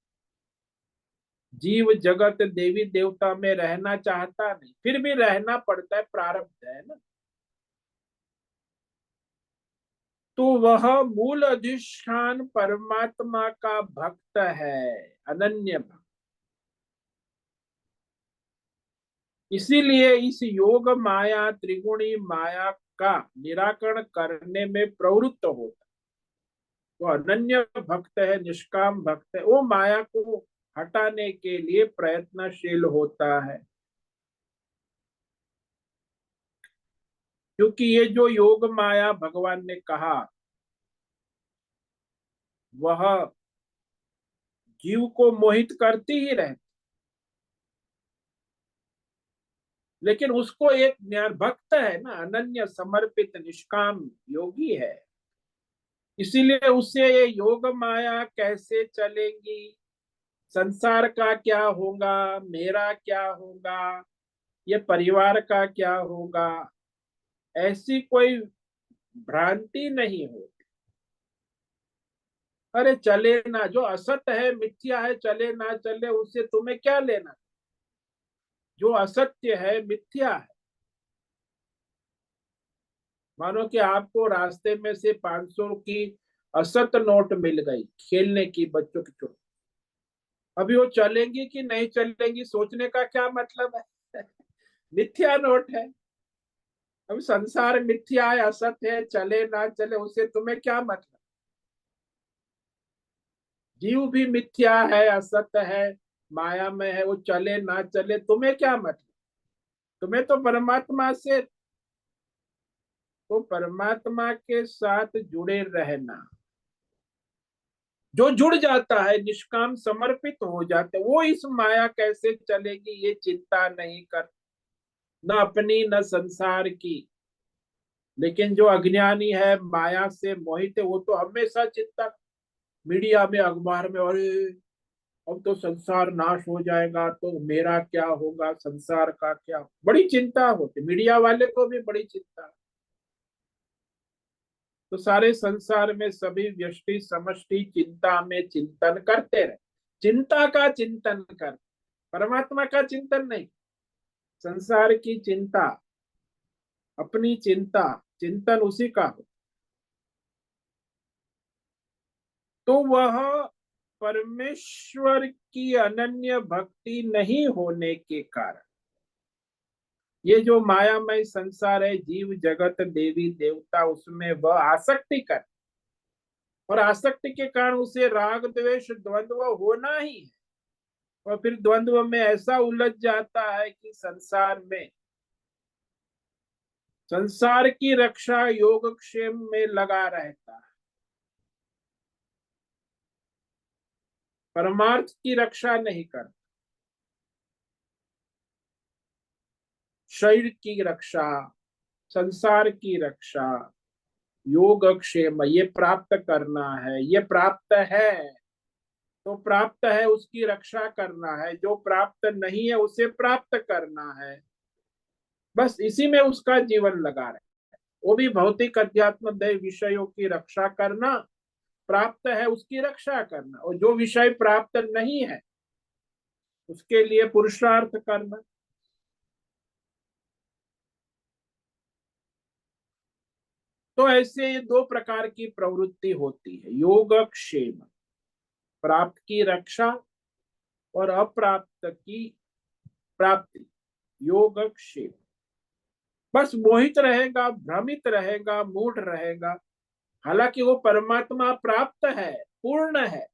जीव जगत देवी देवता में रहना चाहता नहीं, फिर भी रहना पड़ता है, प्रारब्ध है ना। तो वह मूल अधिष्ठान परमात्मा का भक्त है, अनन्य भक्त। इसीलिए इस योग माया त्रिगुणी माया का निराकरण करने में प्रवृत्त होता है। वो अनन्य भक्त है, निष्काम भक्त है, वो माया को हटाने के लिए प्रयत्नशील होता है। क्योंकि ये जो योग माया भगवान ने कहा, वह जीव को मोहित करती ही रहती, लेकिन उसको एक भक्त है ना, अनन्य समर्पित निष्काम योगी है। इसीलिए उससे ये योग माया कैसे चलेगी, संसार का क्या होगा, मेरा क्या होगा, ये परिवार का क्या होगा, ऐसी कोई भ्रांति नहीं हो। अरे चले ना, जो असत है, मिथ्या है, चले ना चले, उससे तुम्हें क्या लेना? जो असत्य है, मिथ्या है। मानो कि आपको रास्ते में से 500 की असत नोट मिल गई, खेलने की, बच्चों की चोट। अभी वो चलेंगी कि नहीं चलेंगी, सोचने का क्या मतलब है? मिथ्या नोट है। अब संसार मिथ्या है, असत है, चले ना चले, उससे तुम्हें क्या मतलब? जीव भी मिथ्या है, असत है, माया में है, वो चले ना चले, तुम्हें क्या मतलब? तुम्हें तो परमात्मा से, तो परमात्मा के साथ जुड़े रहना। जो जुड़ जाता है, निष्काम समर्पित हो जाते, वो इस माया कैसे चलेगी ये चिंता नहीं कर, न अपनी न संसार की। लेकिन जो अज्ञानी है, माया से मोहित है, वो तो हमेशा चिंता, मीडिया में, अखबार में, अरे अब तो संसार नाश हो जाएगा, तो मेरा क्या होगा, संसार का क्या, बड़ी चिंता होती, मीडिया वाले को भी बड़ी चिंता। तो सारे संसार में सभी व्यष्टि समष्टि चिंता में चिंतन करते रहे। चिंता का चिंतन कर, परमात्मा का चिंतन नहीं। संसार की चिंता, अपनी चिंता, चिंतन उसी का हो, तो वह परमेश्वर की अनन्य भक्ति नहीं होने के कारण ये जो मायामय संसार है, जीव जगत देवी देवता, उसमें वह आसक्ति कर, और आसक्ति के कारण उसे राग द्वेष द्वंद्व होना ही है। और फिर द्वंद्व में ऐसा उलझ जाता है कि संसार की रक्षा योगक्षेम में लगा रहता है, परमार्थ की रक्षा नहीं करता। शरीर की रक्षा, संसार की रक्षा, योगक्षेम, ये प्राप्त करना है, ये प्राप्त है तो प्राप्त है उसकी रक्षा करना है, जो प्राप्त नहीं है उसे प्राप्त करना है। बस इसी में उसका जीवन लगा रहे, वो भी भौतिक अध्यात्म दैव विषयों की रक्षा करना, प्राप्त है उसकी रक्षा करना, और जो विषय प्राप्त नहीं है उसके लिए पुरुषार्थ करना। तो ऐसे ये दो प्रकार की प्रवृत्ति होती है, योगक्षेम, प्राप्त की रक्षा, और अप्राप्त की प्राप्ति, योगक्षेम। बस मोहित रहेगा, भ्रमित रहेगा, मूढ़ रहेगा, हालांकि वो परमात्मा प्राप्त है, पूर्ण है,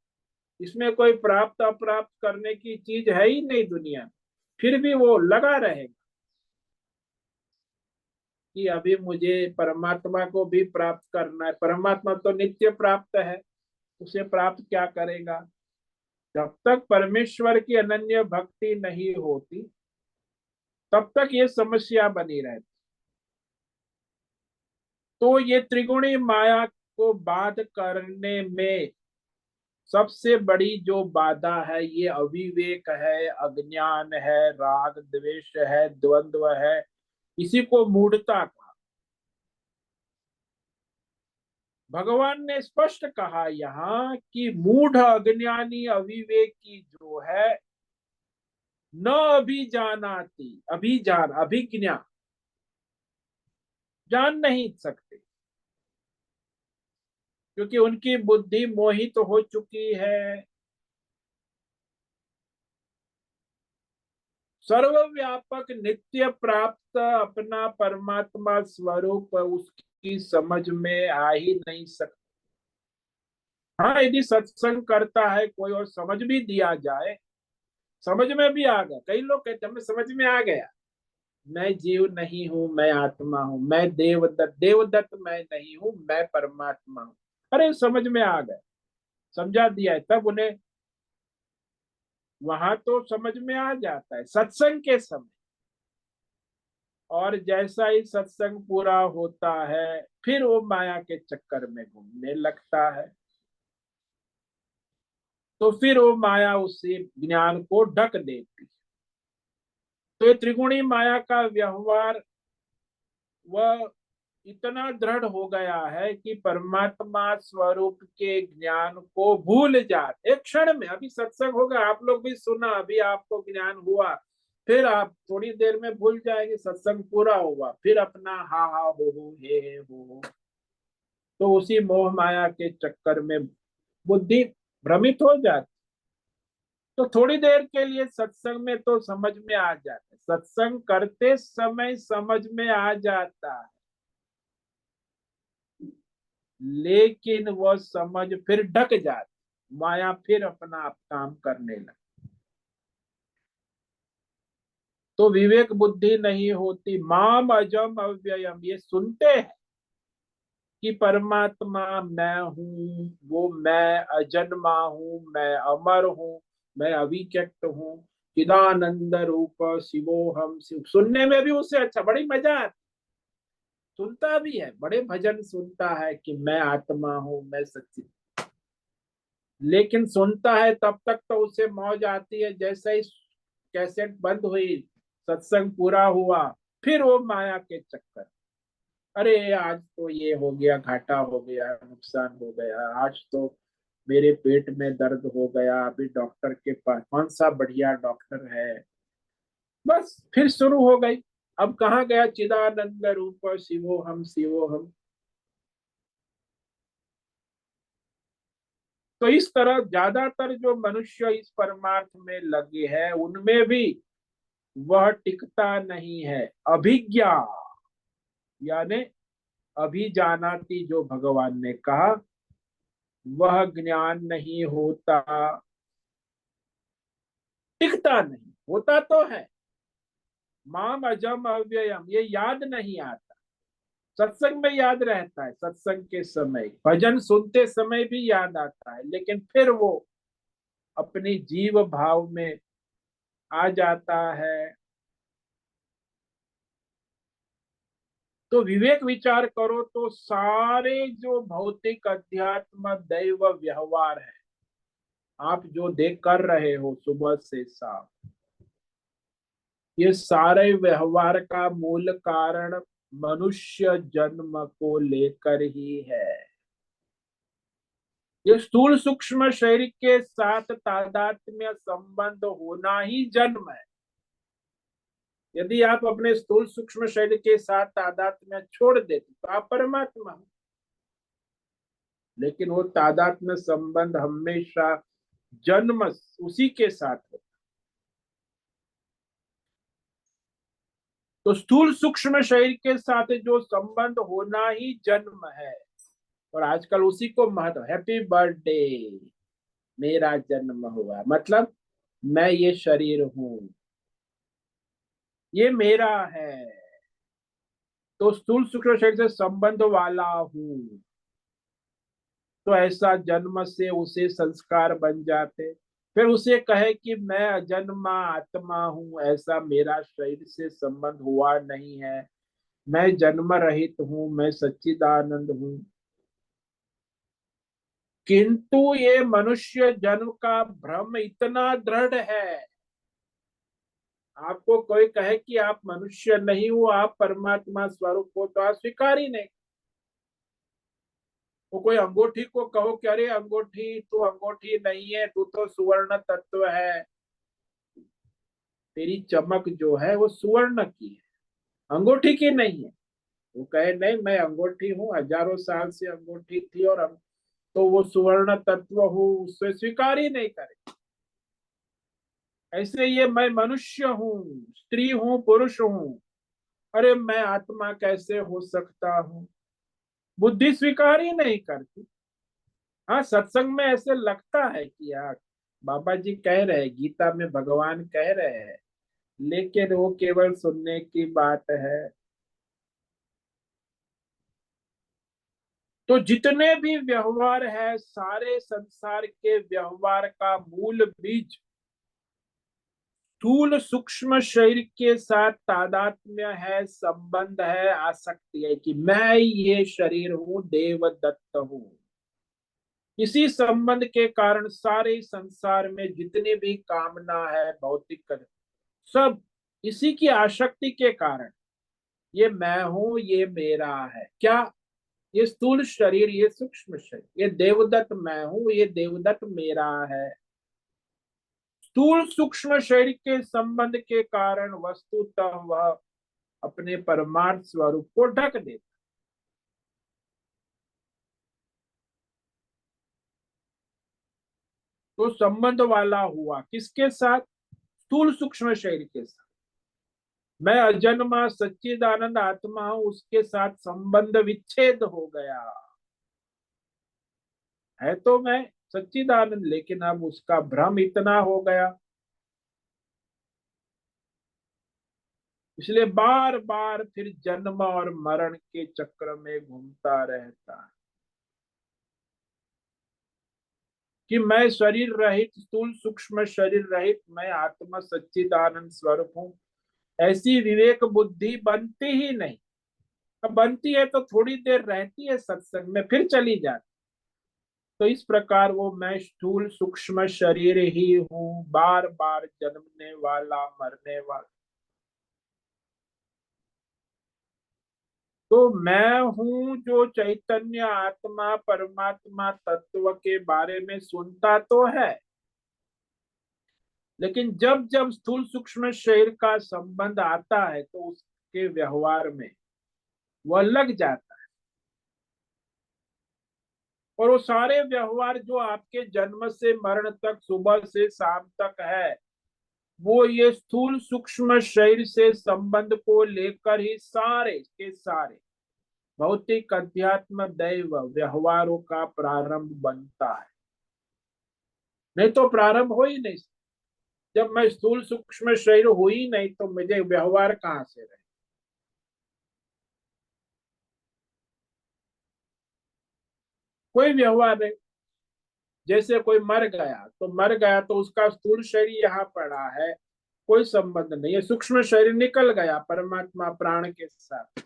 इसमें कोई प्राप्त अप्राप्त करने की चीज है ही नहीं दुनिया में, फिर भी वो लगा रहेगा कि अभी मुझे परमात्मा को भी प्राप्त करना है। परमात्मा तो नित्य प्राप्त है, उसे प्राप्त क्या करेगा? जब तक परमेश्वर की अनन्य भक्ति नहीं होती तब तक ये समस्या बनी रहती। तो ये त्रिगुणी माया को बाध करने में सबसे बड़ी जो बाधा है, ये अविवेक है, अज्ञान है, राग द्वेष है, द्वंद्व है, इसी को मूढ़ता कहा। भगवान ने स्पष्ट कहा यहाँ कि मूढ़ अज्ञानी अविवेकी जो है, न अभिजानाति, अभिजान अभिज्ञा, जान नहीं सकते, क्योंकि उनकी बुद्धि मोहित हो चुकी है। सर्वव्यापक नित्य प्राप्त अपना परमात्मा स्वरूप उसकी समझ में आ ही नहीं सकता। हाँ, यदि सत्संग करता है कोई और समझ भी दिया जाए, समझ में भी आ गया, कई लोग कहते हैं हमें समझ में आ गया, मैं जीव नहीं हूं, मैं आत्मा हूं, मैं देवदत्त, देवदत्त मैं नहीं हूं, मैं परमात्मा हूं। अरे समझ में आ गया, समझा दिया है, तब उन्हें वहां तो समझ में आ जाता है सत्संग के समय। और जैसा ही सत्संग पूरा होता है फिर वो माया के चक्कर में घूमने लगता है, तो फिर वो माया उसे ज्ञान को ढक देती है। तो ये त्रिगुणी माया का व्यवहार वह इतना दृढ़ हो गया है कि परमात्मा स्वरूप के ज्ञान को भूल जाते एक क्षण में। अभी सत्संग होगा, आप लोग भी सुना, अभी आपको ज्ञान हुआ, फिर आप थोड़ी देर में भूल जाएंगे, सत्संग पूरा हुआ, फिर अपना हा हा हो हे हो। तो उसी मोह माया के चक्कर में बुद्धि भ्रमित हो जाती। तो थोड़ी देर के लिए सत्संग में तो समझ में आ जाता है, सत्संग करते समय समझ में आ जाता है, लेकिन वह समझ फिर ढक जाती, माया फिर अपना आप काम करने लगती। तो विवेक बुद्धि नहीं होती। माम अजम अव्ययम, ये सुनते हैं कि परमात्मा मैं हूँ, वो मैं अजन्मा हूँ, मैं अमर हूँ, मैं अविचक्त हूँ, चिदानंद रूप शिवोहम शिव, सुनने में भी उसे अच्छा, बड़ी मजा आती, सुनता भी है, बड़े भजन सुनता है कि मैं आत्मा हूँ, मैं सच्ची, लेकिन सुनता है तब तक तो उसे मौज आती है, जैसे ही कैसेट बंद हुई, सत्संग पूरा हुआ, फिर वो माया के चक्कर, अरे आज तो ये हो गया, घाटा हो गया, नुकसान हो गया, आज तो मेरे पेट में दर्द हो गया, अभी डॉक्टर के पास, कौन सा बढ़िया डॉक्टर है, बस फिर शुरू हो गई। अब कहाँ गया चिदानंद रूप शिवोहम शिवोहम। तो इस तरह ज्यादातर जो मनुष्य इस परमार्थ में लगे हैं उनमें भी वह टिकता नहीं है। अभिज्ञा यानी अभिजानाति, जो भगवान ने कहा, वह ज्ञान नहीं होता, टिकता नहीं होता तो है। माम अजम अव्ययम, ये याद नहीं आता। सत्संग में याद रहता है, सत्संग के समय भजन सुनते समय भी याद आता है, लेकिन फिर वो अपनी जीव भाव में आ जाता है। तो विवेक विचार करो तो सारे जो भौतिक अध्यात्म दैव व्यवहार है, आप जो देख कर रहे हो सुबह से शाम, ये सारे व्यवहार का मूल कारण मनुष्य जन्म को लेकर ही है। ये स्थूल सूक्ष्म शरीर के साथ तादात्म्य संबंध होना ही जन्म है। यदि आप अपने स्थूल सूक्ष्म शरीर के साथ तादात्म्य छोड़ देते तो आप परमात्मा हो। लेकिन वो तादात्म्य संबंध हमेशा जन्म उसी के साथ होता। तो स्थूल सूक्ष्म शरीर के साथ जो संबंध होना ही जन्म है। और आजकल उसी को महत्व, हैप्पी बर्थडे, मेरा जन्म हुआ, मतलब मैं ये शरीर हूं, ये मेरा है, तो स्थूल सूक्ष्म शरीर से संबंध वाला हूं। तो ऐसा जन्म से उसे संस्कार बन जाते। फिर उसे कहे कि मैं अजन्मा आत्मा हूं, ऐसा मेरा शरीर से संबंध हुआ नहीं है, मैं जन्म रहित हूं, मैं सच्चिदानंद हूं। किंतु ये मनुष्य जन्म का भ्रम इतना दृढ़ है। आपको कोई कहे कि आप मनुष्य नहीं हो, आप परमात्मा स्वरूप हो, तो आप स्वीकार ही नहीं। वो कोई अंगूठी को कहो कि अरे अंगूठी, तू अंगूठी नहीं है, तू तो सुवर्ण तत्व है, तेरी चमक जो है वो सुवर्ण की है, अंगूठी की नहीं है। वो कहे नहीं मैं अंगूठी हूँ, हजारों साल से अंगूठी थी, और तो वो सुवर्ण तत्व हूँ, उससे स्वीकार ही नहीं करे। ऐसे ये मैं मनुष्य हूँ, स्त्री हूँ, पुरुष हूँ, अरे मैं आत्मा कैसे हो सकता हूँ, बुद्धि स्वीकार ही नहीं करती। हाँ, सत्संग में ऐसे लगता है कि यार बाबा जी कह रहे हैं, गीता में भगवान कह रहे हैं, लेकिन वो केवल सुनने की बात है। तो जितने भी व्यवहार है, सारे संसार के व्यवहार का मूल बीज स्थूल सूक्ष्म शरीर के साथ तादात्म्य है, संबंध है, आसक्ति है कि मैं ये शरीर हूं, देवदत्त हूं। इसी संबंध के कारण सारे संसार में जितनी भी कामना है, भौतिक सब इसी की आसक्ति के कारण, ये मैं हूं, ये मेरा है। क्या? ये स्थूल शरीर, ये सूक्ष्म शरीर, ये देवदत्त मैं हूं, ये देवदत्त मेरा है। स्थूल सूक्ष्म शरीर के संबंध के कारण वस्तुतः वह अपने परमार्थ स्वरूप को ढक देता। तो संबंध वाला हुआ किसके साथ? स्थूल सूक्ष्म शरीर के साथ। मैं अजन्मा सच्चिदानंद आत्मा हूं, उसके साथ संबंध विच्छेद हो गया है। तो मैं सच्चिदानंद, लेकिन अब उसका भ्रम इतना हो गया, इसलिए बार बार फिर जन्म और मरण के चक्र में घूमता रहता है कि मैं शरीर रहित, स्थूल सूक्ष्म शरीर रहित, मैं आत्मा सच्चिदानंद स्वरूप हूं। ऐसी विवेक बुद्धि बनती ही नहीं। अब बनती है तो थोड़ी देर रहती है सत्संग में, फिर चली जाती। तो इस प्रकार वो मैं स्थूल सूक्ष्म शरीर ही हूँ, बार बार जन्मने वाला, मरने वाला। तो मैं हूं जो चैतन्य आत्मा परमात्मा तत्व के बारे में सुनता तो है, लेकिन जब जब स्थूल सूक्ष्म शरीर का संबंध आता है तो उसके व्यवहार में वह लग जाता है। और वो सारे व्यवहार जो आपके जन्म से मरण तक, सुबह से शाम तक है, वो ये स्थूल सूक्ष्म शरीर से संबंध को लेकर ही सारे के सारे भौतिक अध्यात्म दैव व्यवहारों का प्रारंभ बनता है। नहीं तो प्रारंभ हो ही नहीं। जब मैं स्थूल सूक्ष्म शरीर हो ही नहीं तो मुझे व्यवहार कहां से रहे? कोई व्यवहार नहीं। जैसे कोई मर गया तो मर गया तो उसका स्थूल शरीर यहाँ पड़ा है, कोई संबंध नहीं है। सूक्ष्म शरीर निकल गया परमात्मा प्राण के साथ,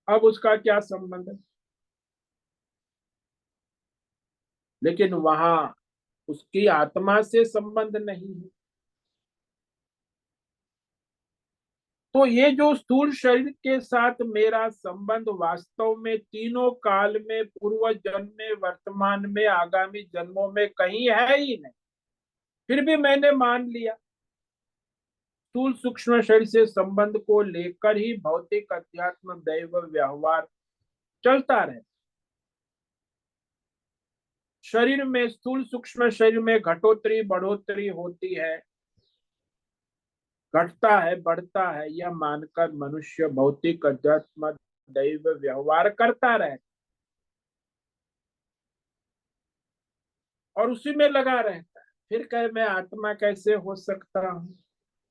अब उसका क्या संबंध है? लेकिन वहां उसकी आत्मा से संबंध नहीं है। तो ये जो स्थूल शरीर के साथ मेरा संबंध वास्तव में तीनों काल में, पूर्व जन्म में, वर्तमान में, आगामी जन्मों में कहीं है ही नहीं, फिर भी मैंने मान लिया। स्थूल सूक्ष्म शरीर से संबंध को लेकर ही भौतिक अध्यात्म दैव व्यवहार चलता रहे। शरीर में, स्थूल सूक्ष्म शरीर में घटोत्तरी बढ़ोतरी होती है, घटता है, बढ़ता है, यह मानकर मनुष्य भौतिक अध्यात्म दैव व्यवहार करता रहे और उसी में लगा रहता है। फिर कहे मैं आत्मा कैसे हो सकता हूं?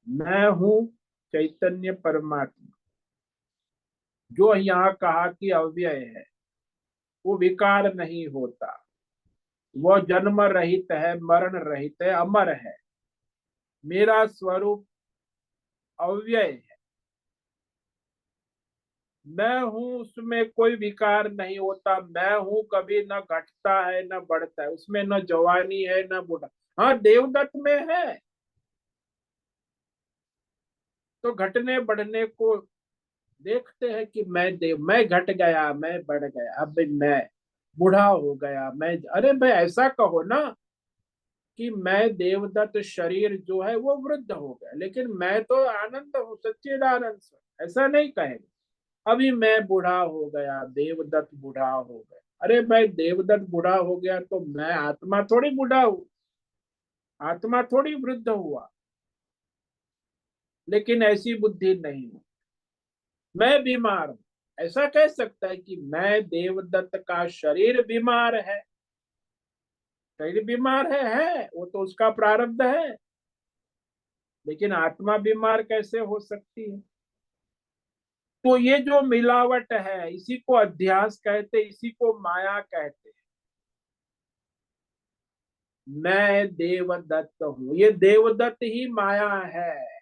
मैं हूं चैतन्य परमात्मा, जो यहाँ कहा कि अव्यय है, वो विकार नहीं होता, वो जन्म रहित है, मरण रहित है, अमर है। मेरा स्वरूप अव्यय है। मैं हूं, उसमें कोई विकार नहीं होता। मैं हूं कभी न घटता है न बढ़ता है, उसमें न जवानी है न बूढ़ा। हाँ, देवदत्त में है तो घटने बढ़ने को देखते हैं कि मैं घट गया, मैं बढ़ गया, अब मैं बूढ़ा हो गया, मैं, अरे भाई ऐसा कहो ना कि मैं देवदत्त शरीर जो है वो वृद्ध हो गया, लेकिन मैं तो आनंद हूँ, सच्चिदानंद से। ऐसा नहीं कहेगा अभी मैं बूढ़ा हो गया, देवदत्त बूढ़ा हो गया। अरे भाई, देवदत्त बूढ़ा हो गया तो मैं आत्मा थोड़ी बूढ़ा हूँ, आत्मा थोड़ी वृद्ध हुआ। लेकिन ऐसी बुद्धि नहीं है। मैं बीमार हूं, ऐसा कह सकता है कि मैं देवदत्त का शरीर बीमार है? शरीर बीमार है, वो तो उसका प्रारब्ध है। लेकिन आत्मा बीमार कैसे हो सकती है? तो ये जो मिलावट है, इसी को अध्यास कहते, इसी को माया कहते। मैं देवदत्त हूं, ये देवदत्त ही माया है।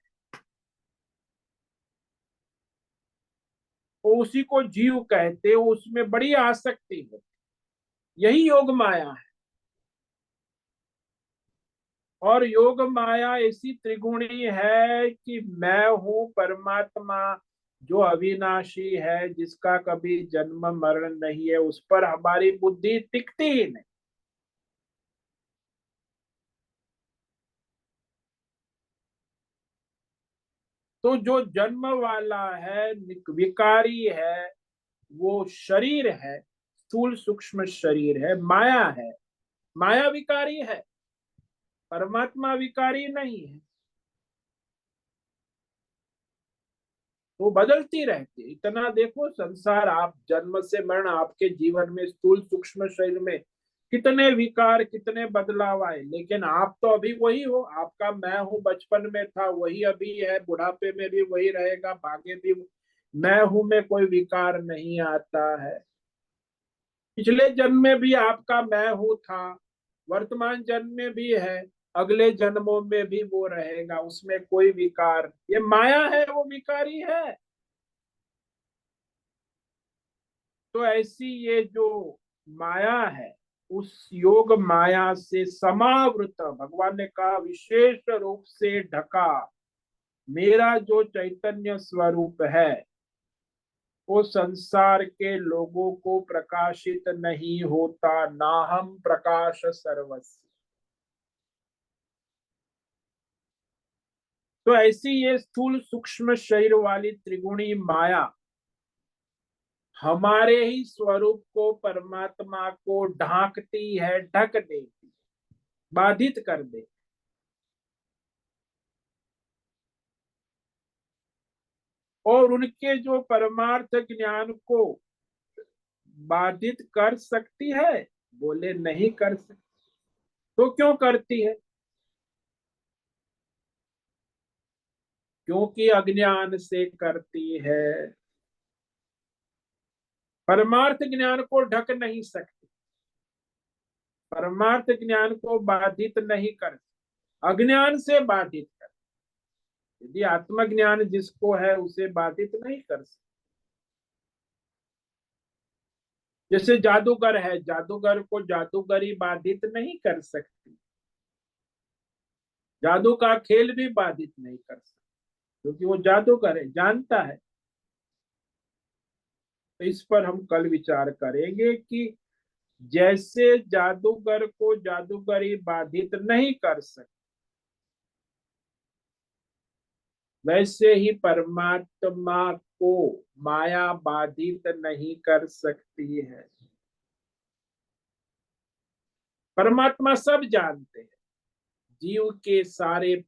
वो उसी को जीव कहते, उसमें बड़ी आसक्ति होती, यही योग माया है। और योग माया ऐसी त्रिगुणी है कि मैं हूं परमात्मा जो अविनाशी है, जिसका कभी जन्म मरण नहीं है, उस पर हमारी बुद्धि टिकती ही नहीं। तो जो जन्म वाला है, विकारी है, वो शरीर है, स्थूल सूक्ष्म शरीर है, माया है। माया विकारी है, परमात्मा विकारी नहीं है। वो बदलती रहती है। इतना देखो, संसार, आप जन्म से मरण, आपके जीवन में स्थूल सूक्ष्म शरीर में कितने विकार, कितने बदलाव आए, लेकिन आप तो अभी वही हो। आपका मैं हूं बचपन में था, वही अभी है, बुढ़ापे में भी वही रहेगा, भागे भी। मैं हूं में कोई विकार नहीं आता है। पिछले जन्म में भी आपका मैं हूं था, वर्तमान जन्म में भी है, अगले जन्मों में भी वो रहेगा, उसमें कोई विकार। ये माया है, वो विकारी है। तो ऐसी ये जो माया है, उस योग माया से समावृत, भगवान ने कहा विशेष रूप से ढका मेरा जो चैतन्य स्वरूप है, वो संसार के लोगों को प्रकाशित नहीं होता। नाहम प्रकाश सर्वस्य। तो ऐसी ये स्थूल सूक्ष्म शरीर वाली त्रिगुणी माया हमारे ही स्वरूप को, परमात्मा को ढांकती है, ढक देती, बाधित कर दे। और उनके जो परमार्थ ज्ञान को बाधित कर सकती है, बोले नहीं कर सकती। तो क्यों करती है? क्योंकि अज्ञान से करती है। परमार्थ ज्ञान को ढक नहीं सकती, परमार्थ ज्ञान को बाधित नहीं कर, अज्ञान से बाधित कर। यदि आत्मज्ञान जिसको है उसे बाधित नहीं कर सकते। जैसे जादूगर है, जादूगर को जादूगरी बाधित नहीं कर सकती, जादू का खेल भी बाधित नहीं कर सकता, क्योंकि वो जादूगर है, जानता है। तो इस पर हम कल विचार करेंगे कि जैसे जादूगर को जादूगरी बाधित नहीं कर सकती, वैसे ही परमात्मा को माया बाधित नहीं कर सकती है। परमात्मा सब जानते हैं, जीव के सारे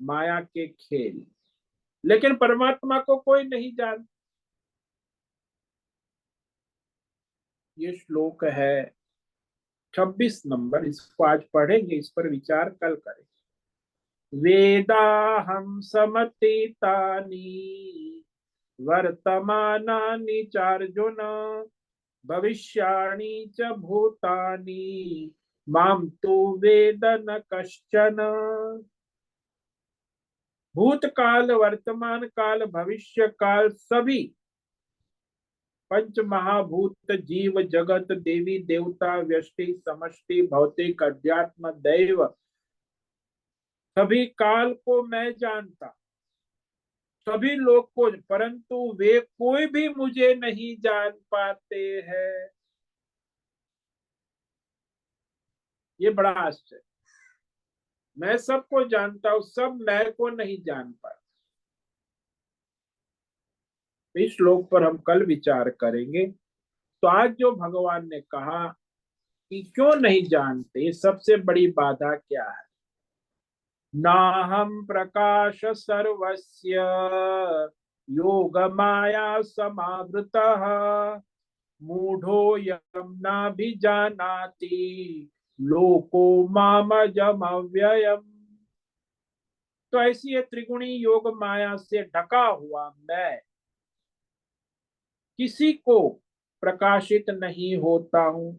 माया के खेल, लेकिन परमात्मा को कोई नहीं जानता। ये श्लोक है 26 नंबर, इसको आज पढ़ेंगे, इस पर विचार कल करें। वेदाहं समतीतानि वर्तमानानि चार्जुन भविष्याणि च भूतानि माम तु वेद न कश्चन। भूतकाल, वर्तमान काल, भविष्य काल, सभी पंच महाभूत, जीव जगत, देवी देवता, व्यष्टि समष्टि, भौतिक, अध्यात्म, दैव, सभी काल को मैं जानता, सभी लोग को, परंतु वे कोई भी मुझे नहीं जान पाते हैं। ये बड़ा आश्चर्य। मैं सबको जानता हूं, सब मैं को नहीं जान पाते। इस श्लोक पर हम कल विचार करेंगे। तो आज जो भगवान ने कहा कि क्यों नहीं जानते, सबसे बड़ी बाधा क्या है? नाहम प्रकाश सर्वस्य योग माया समावृतः मूढ़ो यम नाभिजानाति लोको मामजम अव्ययम्। तो ऐसी ये त्रिगुणी योग माया से ढका हुआ मैं किसी को प्रकाशित नहीं होता हूं।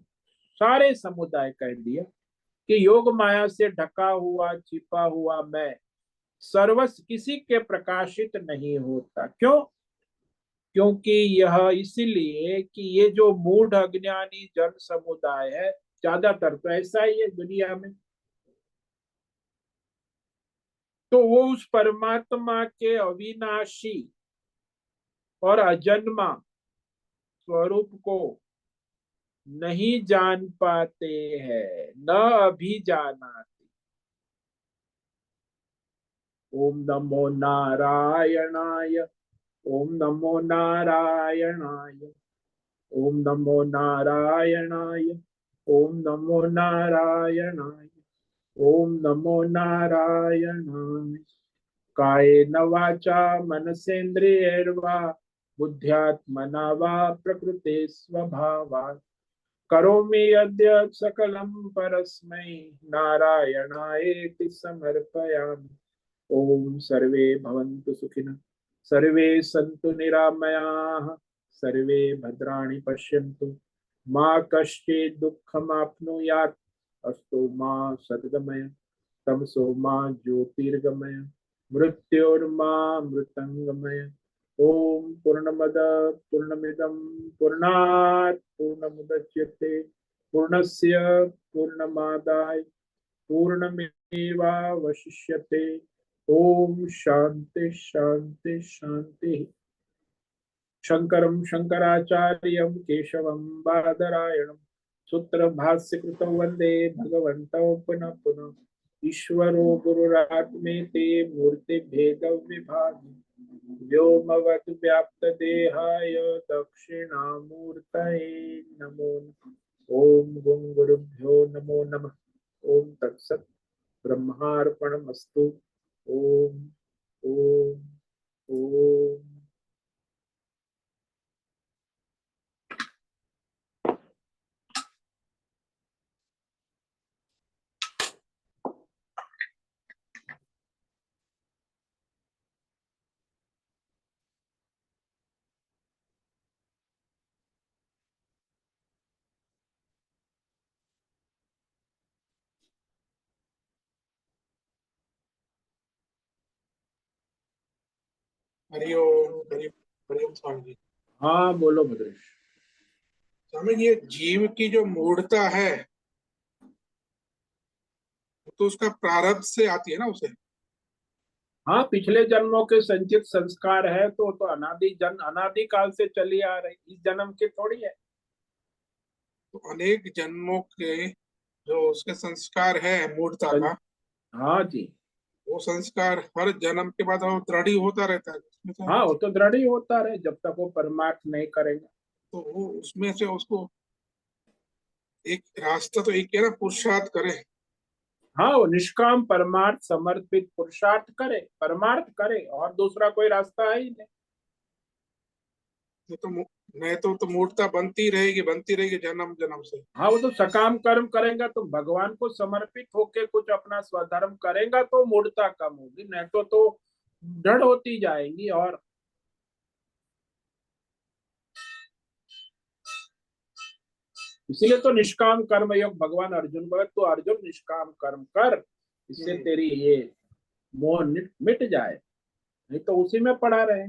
सारे समुदाय कह दिया कि योग माया से ढका हुआ, छिपा हुआ मैं सर्वस्व किसी के प्रकाशित नहीं होता। क्यों? क्योंकि यह इसलिए कि ये जो मूढ़ अज्ञानी जन समुदाय है, ज्यादातर तो ऐसा ही है दुनिया में, तो वो उस परमात्मा के अविनाशी और अजन्मा स्वरूप को नहीं जान पाते हैं, न अभी जानाते। ओम नमो नारायणाय, ओम नमो नारायणाय, ओम नमो नारायणाय, ओम नमो नारायणाय, ओम नमो नारायणाय। कायेन वाचा मनसेन्द्रियैर्वा बुद्ध्यात्मना वा प्रकृते स्वभावात् करोमि यद्यत् सकलं परस्मै नारायणायेति समर्पयामि। ओम सर्वे भवन्तु सुखिनः, सर्वे सन्तु निरामयाः, सर्वे भद्राणि पश्यन्तु, मा कश्चित् दुःखमाप्नुयात्। अस्तु मा सद्गमय, तमसो मा ज्योतिर्गमय, मृत्योर्मा मृतंगमय। ओम पूर्णमद पूर्णमिदं पूर्णात् पूर्णमुदच्यते पूर्णस्य पूर्णमादाय पूर्णमेवावशिष्यते। ओम शांति शांति शांति। शंकरं शंकराचार्यं केशवं बादरायणं सूत्र भाष्य कृतौ वंदे भगवन्तौ पुनः पुनः। ईश्वरो गुरुरात्मेति मूर्ति भेद विभाग व्योमवत् व्याप्त देहाय दक्षिणामूर्तये नमो नमः। ओम गुं गुरुभ्यो नमो नमः। ओम तत्सत् ब्रह्मार्पणमस्तु। ओम ओम ओम। हरिओम हरि हरिओम स्वामी जी। हाँ बोलो भद्रेश। स्वामी जी, ये जीव की जो मूढ़ता है तो उसका प्रारब्ध से आती है ना उसे। हाँ पिछले जन्मों के संचित संस्कार है तो अनादि काल से चली आ रही, इस जन्म की थोड़ी है। तो अनेक जन्मों के जो उसके संस्कार है मूढ़ता सं... का, हाँ जी। वो संस्कार हर जन्म के बाद वो दृढ़ ही होता रहता है उसमें से। हाँ वो तो दृढ़ ही होता रहे जब तक वो परमार्थ नहीं करेगा। तो वो उसमें से उसको एक रास्ता तो एक है ना, पुरुषार्थ करे। हाँ वो निष्काम परमार्थ समर्पित पुरुषार्थ करे, परमार्थ करे, और दूसरा कोई रास्ता है ही नहीं। नहीं तो नहीं तो मूढ़ता बनती रहेगी जन्म जन्म से। हाँ वो तो सकाम कर्म करेगा तो भगवान को समर्पित होके कुछ अपना स्वधर्म करेगा तो मूढ़ता कम होगी, नहीं तो दृढ़ होती जाएगी। और इसीलिए तो निष्काम कर्म योग भगवान अर्जुन को, तो अर्जुन निष्काम कर्म कर, इससे तेरी ये मोह मिट जाए, नहीं तो उसी में पड़ा रहे।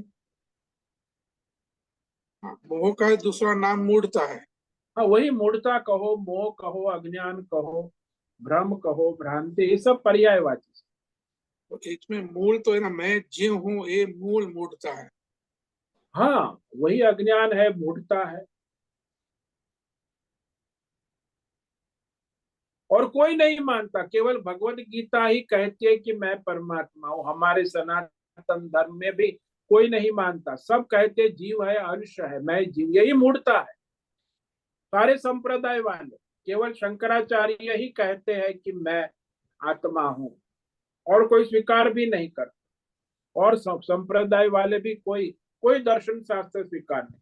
हाँ, मोह का दूसरा नाम मूढ़ता है। हाँ वही मूढ़ता कहो, मोह कहो, अज्ञान कहो, भ्रम कहो, भ्रांति, ये सब पर्यायवाची। तो इसमें मूल तो है ना, मैं जीव हूँ, ये मूल मूढ़ता है। हाँ वही अज्ञान है, मूढ़ता है। और कोई नहीं मानता, केवल भगवत गीता ही कहती है कि मैं परमात्मा हूँ। हमारे सनातन धर्म में भी कोई नहीं मानता, सब कहते जीव है, अंश है, मैं जीव, यही मूढ़ता है सारे संप्रदाय वाले। केवल शंकराचार्य ही कहते हैं कि मैं आत्मा हूँ, और कोई स्वीकार भी नहीं करता। और संप्रदाय वाले भी कोई कोई दर्शन शास्त्र स्वीकार नहीं।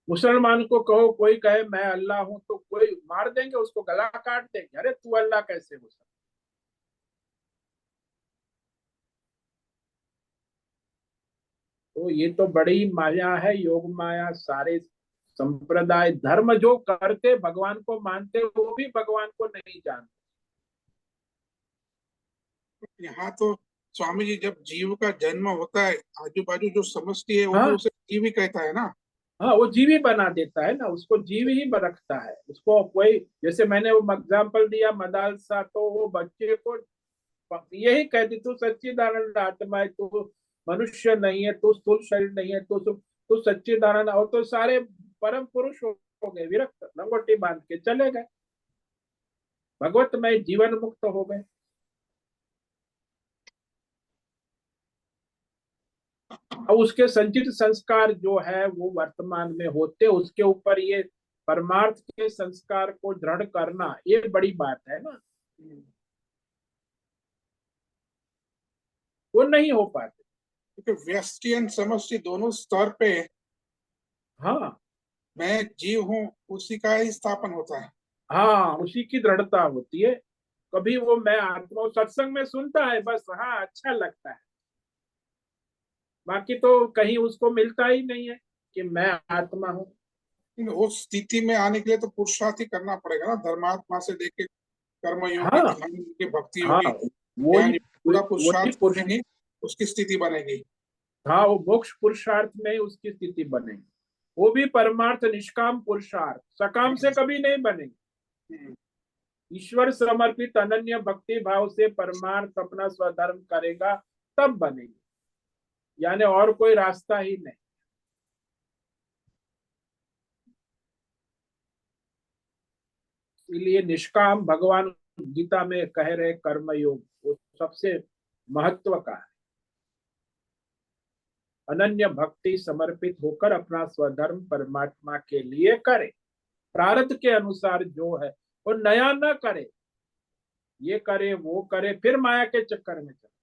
मुसलमान को कहो, कोई कहे मैं अल्लाह हूं, तो कोई मार देंगे उसको, गला काट देंगे, अरे तू अल्लाह कैसे हो सकता। तो ये तो बड़ी माया है, योग माया। सारे संप्रदाय धर्म जो करते भगवान को मानते, वो भी भगवान को नहीं जानते। यहाँ तो स्वामी जी, जब जीव का जन्म होता है, आजू बाजू जो समष्टि है वो भी हाँ उसे जीव ही कहता है ना। हाँ वो जीव ही बना देता है ना, उसको जीव ही रखता है। उसको कोई, जैसे मैंने वो एग्जाम्पल दिया मदालसा, तो वो बच्चे को यही कहती तू सच्चिदानंद आत्मा है, तू मनुष्य नहीं है, तू स्थूल शरीर नहीं है, तू सच्चिदानंद। और तो सारे परम पुरुष हो गए, विरक्त लंगोटी बांध के चले गए, भगवत में जीवन मुक्त हो गए। अब उसके संचित संस्कार जो है वो वर्तमान में होते, उसके ऊपर ये परमार्थ के संस्कार को दृढ़ करना, ये बड़ी बात है ना। वो नहीं हो पाते। क्योंकि व्यष्टि एंड समष्टि दोनों स्तर पे हाँ मैं जीव हूँ, उसी का ही स्थापन होता है। हाँ उसी की दृढ़ता होती है। कभी वो मैं आत्मा सत्संग में सुनता है बस, हाँ अच्छा लगता है, बाकी तो कहीं उसको मिलता ही नहीं है कि मैं आत्मा हूँ। लेकिन उस स्थिति में आने के लिए तो पुरुषार्थ ही करना पड़ेगा ना, धर्मात्मा से लेके कर्म योगी, हाँ ध्यान योगी, भक्ति हाँ योगी, वही ज्ञान योगी, पूरा वही पुरुषार्थ पुरुष। में ही उसकी स्थिति बनेगी। हाँ वो मोक्ष पुरुषार्थ में ही उसकी स्थिति बनेगी। वो भी परमार्थ निष्काम पुरुषार्थ, सकाम से कभी नहीं बनेगी। ईश्वर समर्पित अनन्य भक्ति भाव से परमार्थ अपना स्वधर्म करेगा, तब बनेगी। यानी और कोई रास्ता ही नहीं। इसलिए निष्काम भगवान गीता में कह रहे कर्म योग वो सबसे महत्व का है। अनन्य भक्ति समर्पित होकर अपना स्वधर्म परमात्मा के लिए करे, प्रारब्ध के अनुसार जो है वो नया न करे, ये करे वो करे फिर माया के चक्कर में चले।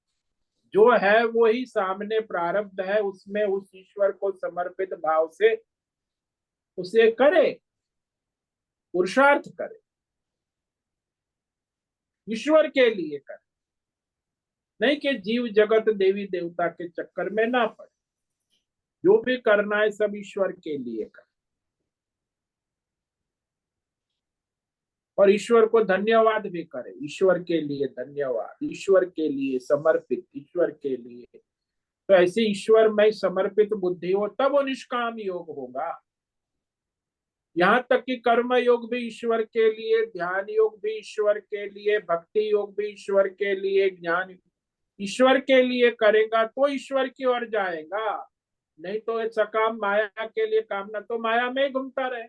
जो है वो ही सामने प्रारब्ध है, उसमें उस ईश्वर को समर्पित भाव से उसे करे, पुरुषार्थ करे, ईश्वर के लिए करे, नहीं कि जीव जगत देवी देवता के चक्कर में ना पड़े। जो भी करना है सब ईश्वर के लिए करे और ईश्वर को धन्यवाद भी करे। ईश्वर के लिए धन्यवाद, ईश्वर के लिए समर्पित, ईश्वर के लिए। तो ऐसे ईश्वर में समर्पित बुद्धि हो तब वो निष्काम योग होगा। यहाँ तक कि कर्म योग भी ईश्वर के लिए, ध्यान योग भी ईश्वर के लिए, भक्ति योग भी ईश्वर के लिए, ज्ञान ईश्वर के लिए करेगा तो ईश्वर की ओर जाएगा। नहीं तो ये सकाम माया के लिए कामना, तो माया में घूमता रहे।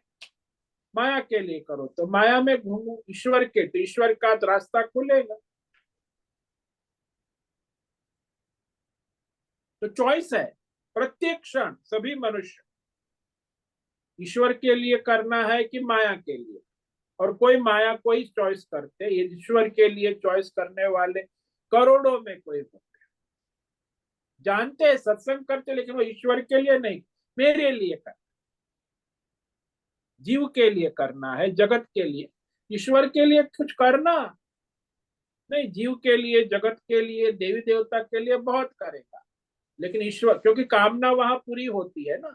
माया के लिए करो तो माया में घूमो, ईश्वर के तो ईश्वर का रास्ता खुलेगा। तो चॉइस है प्रत्येक क्षण सभी मनुष्य, ईश्वर के लिए करना है कि माया के लिए। और कोई माया कोई चॉइस करते, ये ईश्वर के लिए चॉइस करने वाले करोड़ों में कोई होते, जानते सत्संग करते, लेकिन वो ईश्वर के लिए नहीं, मेरे लिए करना, जीव के लिए करना है, जगत के लिए। ईश्वर के लिए कुछ करना नहीं, जीव के लिए, जगत के लिए, देवी देवता के लिए बहुत करेगा, लेकिन ईश्वर, क्योंकि कामना वहां पूरी होती है ना।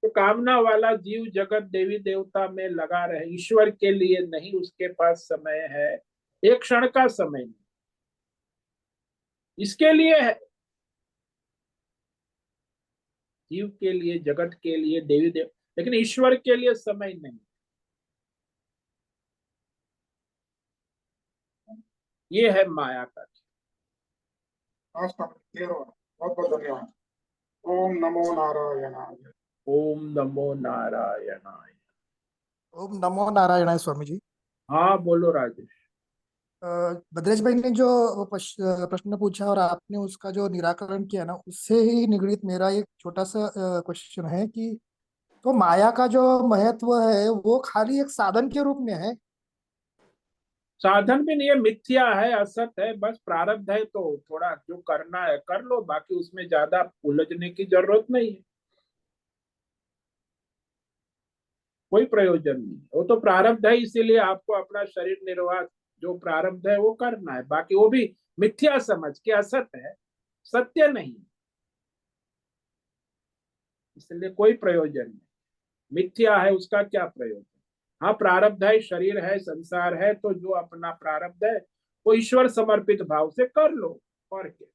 तो कामना वाला जीव जगत देवी देवता में लगा रहे, ईश्वर के लिए नहीं उसके पास समय है, एक क्षण का समय नहीं इसके लिए है। जीव के लिए, जगत के लिए, देवी देव, लेकिन ईश्वर के लिए समय नहीं। ये है माया का। हाँ स्वामी, क्लियर हुआ। बहुत बहुत धन्यवाद। ओम नमो नारायणाय। ओम नमो नारायणाय। ओम नमो नारायणाय स्वामी जी। हाँ बोलो राजेश। अ, भद्रेश भाई ने जो प्रश्न पूछा और आपने उसका जो निराकरण किया ना, उससे ही निगड़ित मेरा एक छोटा सा क्वेश्चन है कि तो माया का जो महत्व है वो खाली एक साधन के रूप में है। साधन भी नहीं है, मिथ्या है, असत है, बस प्रारब्ध है। तो थोड़ा जो करना है कर लो, बाकी उसमें ज्यादा उलझने की जरूरत नहीं है, कोई प्रयोजन नहीं। वो तो प्रारब्ध है, इसीलिए आपको अपना शरीर निर्वाह जो प्रारब्ध है वो करना है, बाकी वो भी मिथ्या समझ के, असत है, सत्य नहीं, इसलिए कोई प्रयोजन नहीं। मिथ्या है उसका क्या प्रयोजन। हाँ प्रारब्ध है, शरीर है, संसार है, तो जो अपना प्रारब्ध है वो ईश्वर समर्पित भाव से कर लो, और क्या।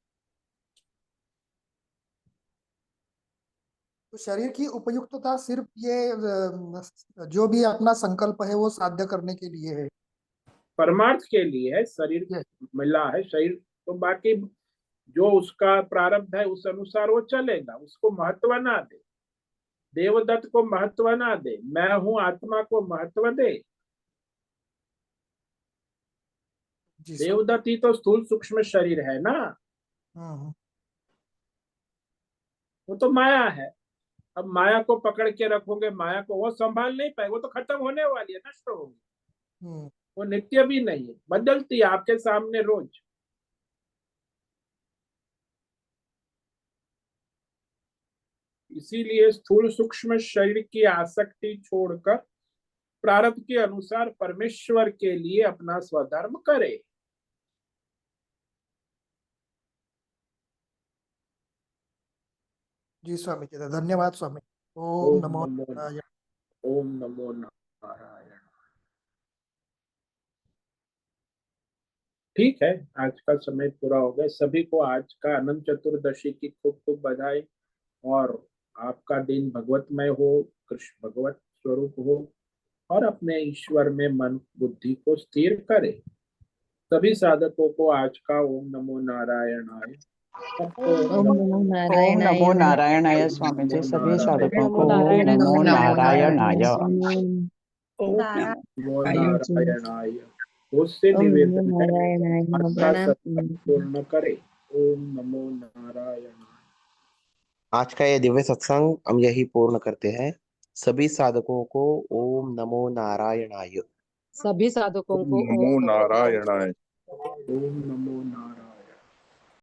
तो शरीर की उपयुक्तता सिर्फ ये जो भी अपना संकल्प है वो साध्य करने के लिए है। परमार्थ के लिए है, शरीर ये मिला है, शरीर तो बाकी जो उसका प्रारब्ध है उस अनुसार वो चलेगा, उसको महत्व ना दे, देवदत्त को महत्व ना दे, मैं हूं आत्मा को महत्व दे। जी सर। देवदत्त ही तो स्थूल सूक्ष्म शरीर है ना, हम्म। वो तो माया है। अब माया को पकड़ के रखोगे, माया को वो संभाल नहीं पाएगी, वो तो खत्म होने वाली है, नष्ट होगी। हम्म। वो नित्य भी नहीं है, बदलती है आपके सामने रोज। इसीलिए स्थूल सूक्ष्म शरीर की आसक्ति छोड़कर प्रारब्ध के अनुसार परमेश्वर के लिए अपना स्वधर्म करे। जी स्वामी जी, धन्यवाद स्वामी। ओम ओम नमो नमो नारायण। ओम नमो नारायण। ठीक है, आज का समय पूरा हो गया। सभी को आज का अनंत चतुर्दशी की खूब खूब बधाई, और आपका दिन भगवतमय हो, कृष्ण भगवत स्वरूप हो, और अपने ईश्वर में मन बुद्धि को स्थिर करे। सभी साधकों को आज का ओम नमो नारायणाय ओम नमो ओम नारायणाय नमो नमः। नारायणाय ओम स्वामी जी नमो सभी साधकों नारायणाय को ओम नमो नारायणाय ओम नमो नमो नारायणाय। उससे ओम नमो निवेदन है नारायणाय नमः। आज का प्रणाम सत्संग पूर्ण करे। ओम नमो नारायणाय। आज का ये दिव्य सत्संग हम यही पूर्ण करते हैं। सभी साधकों को ओम नमो नारायणाय। सभी साधकों को नमो नारायणाय। ओम नमो नारायणाय।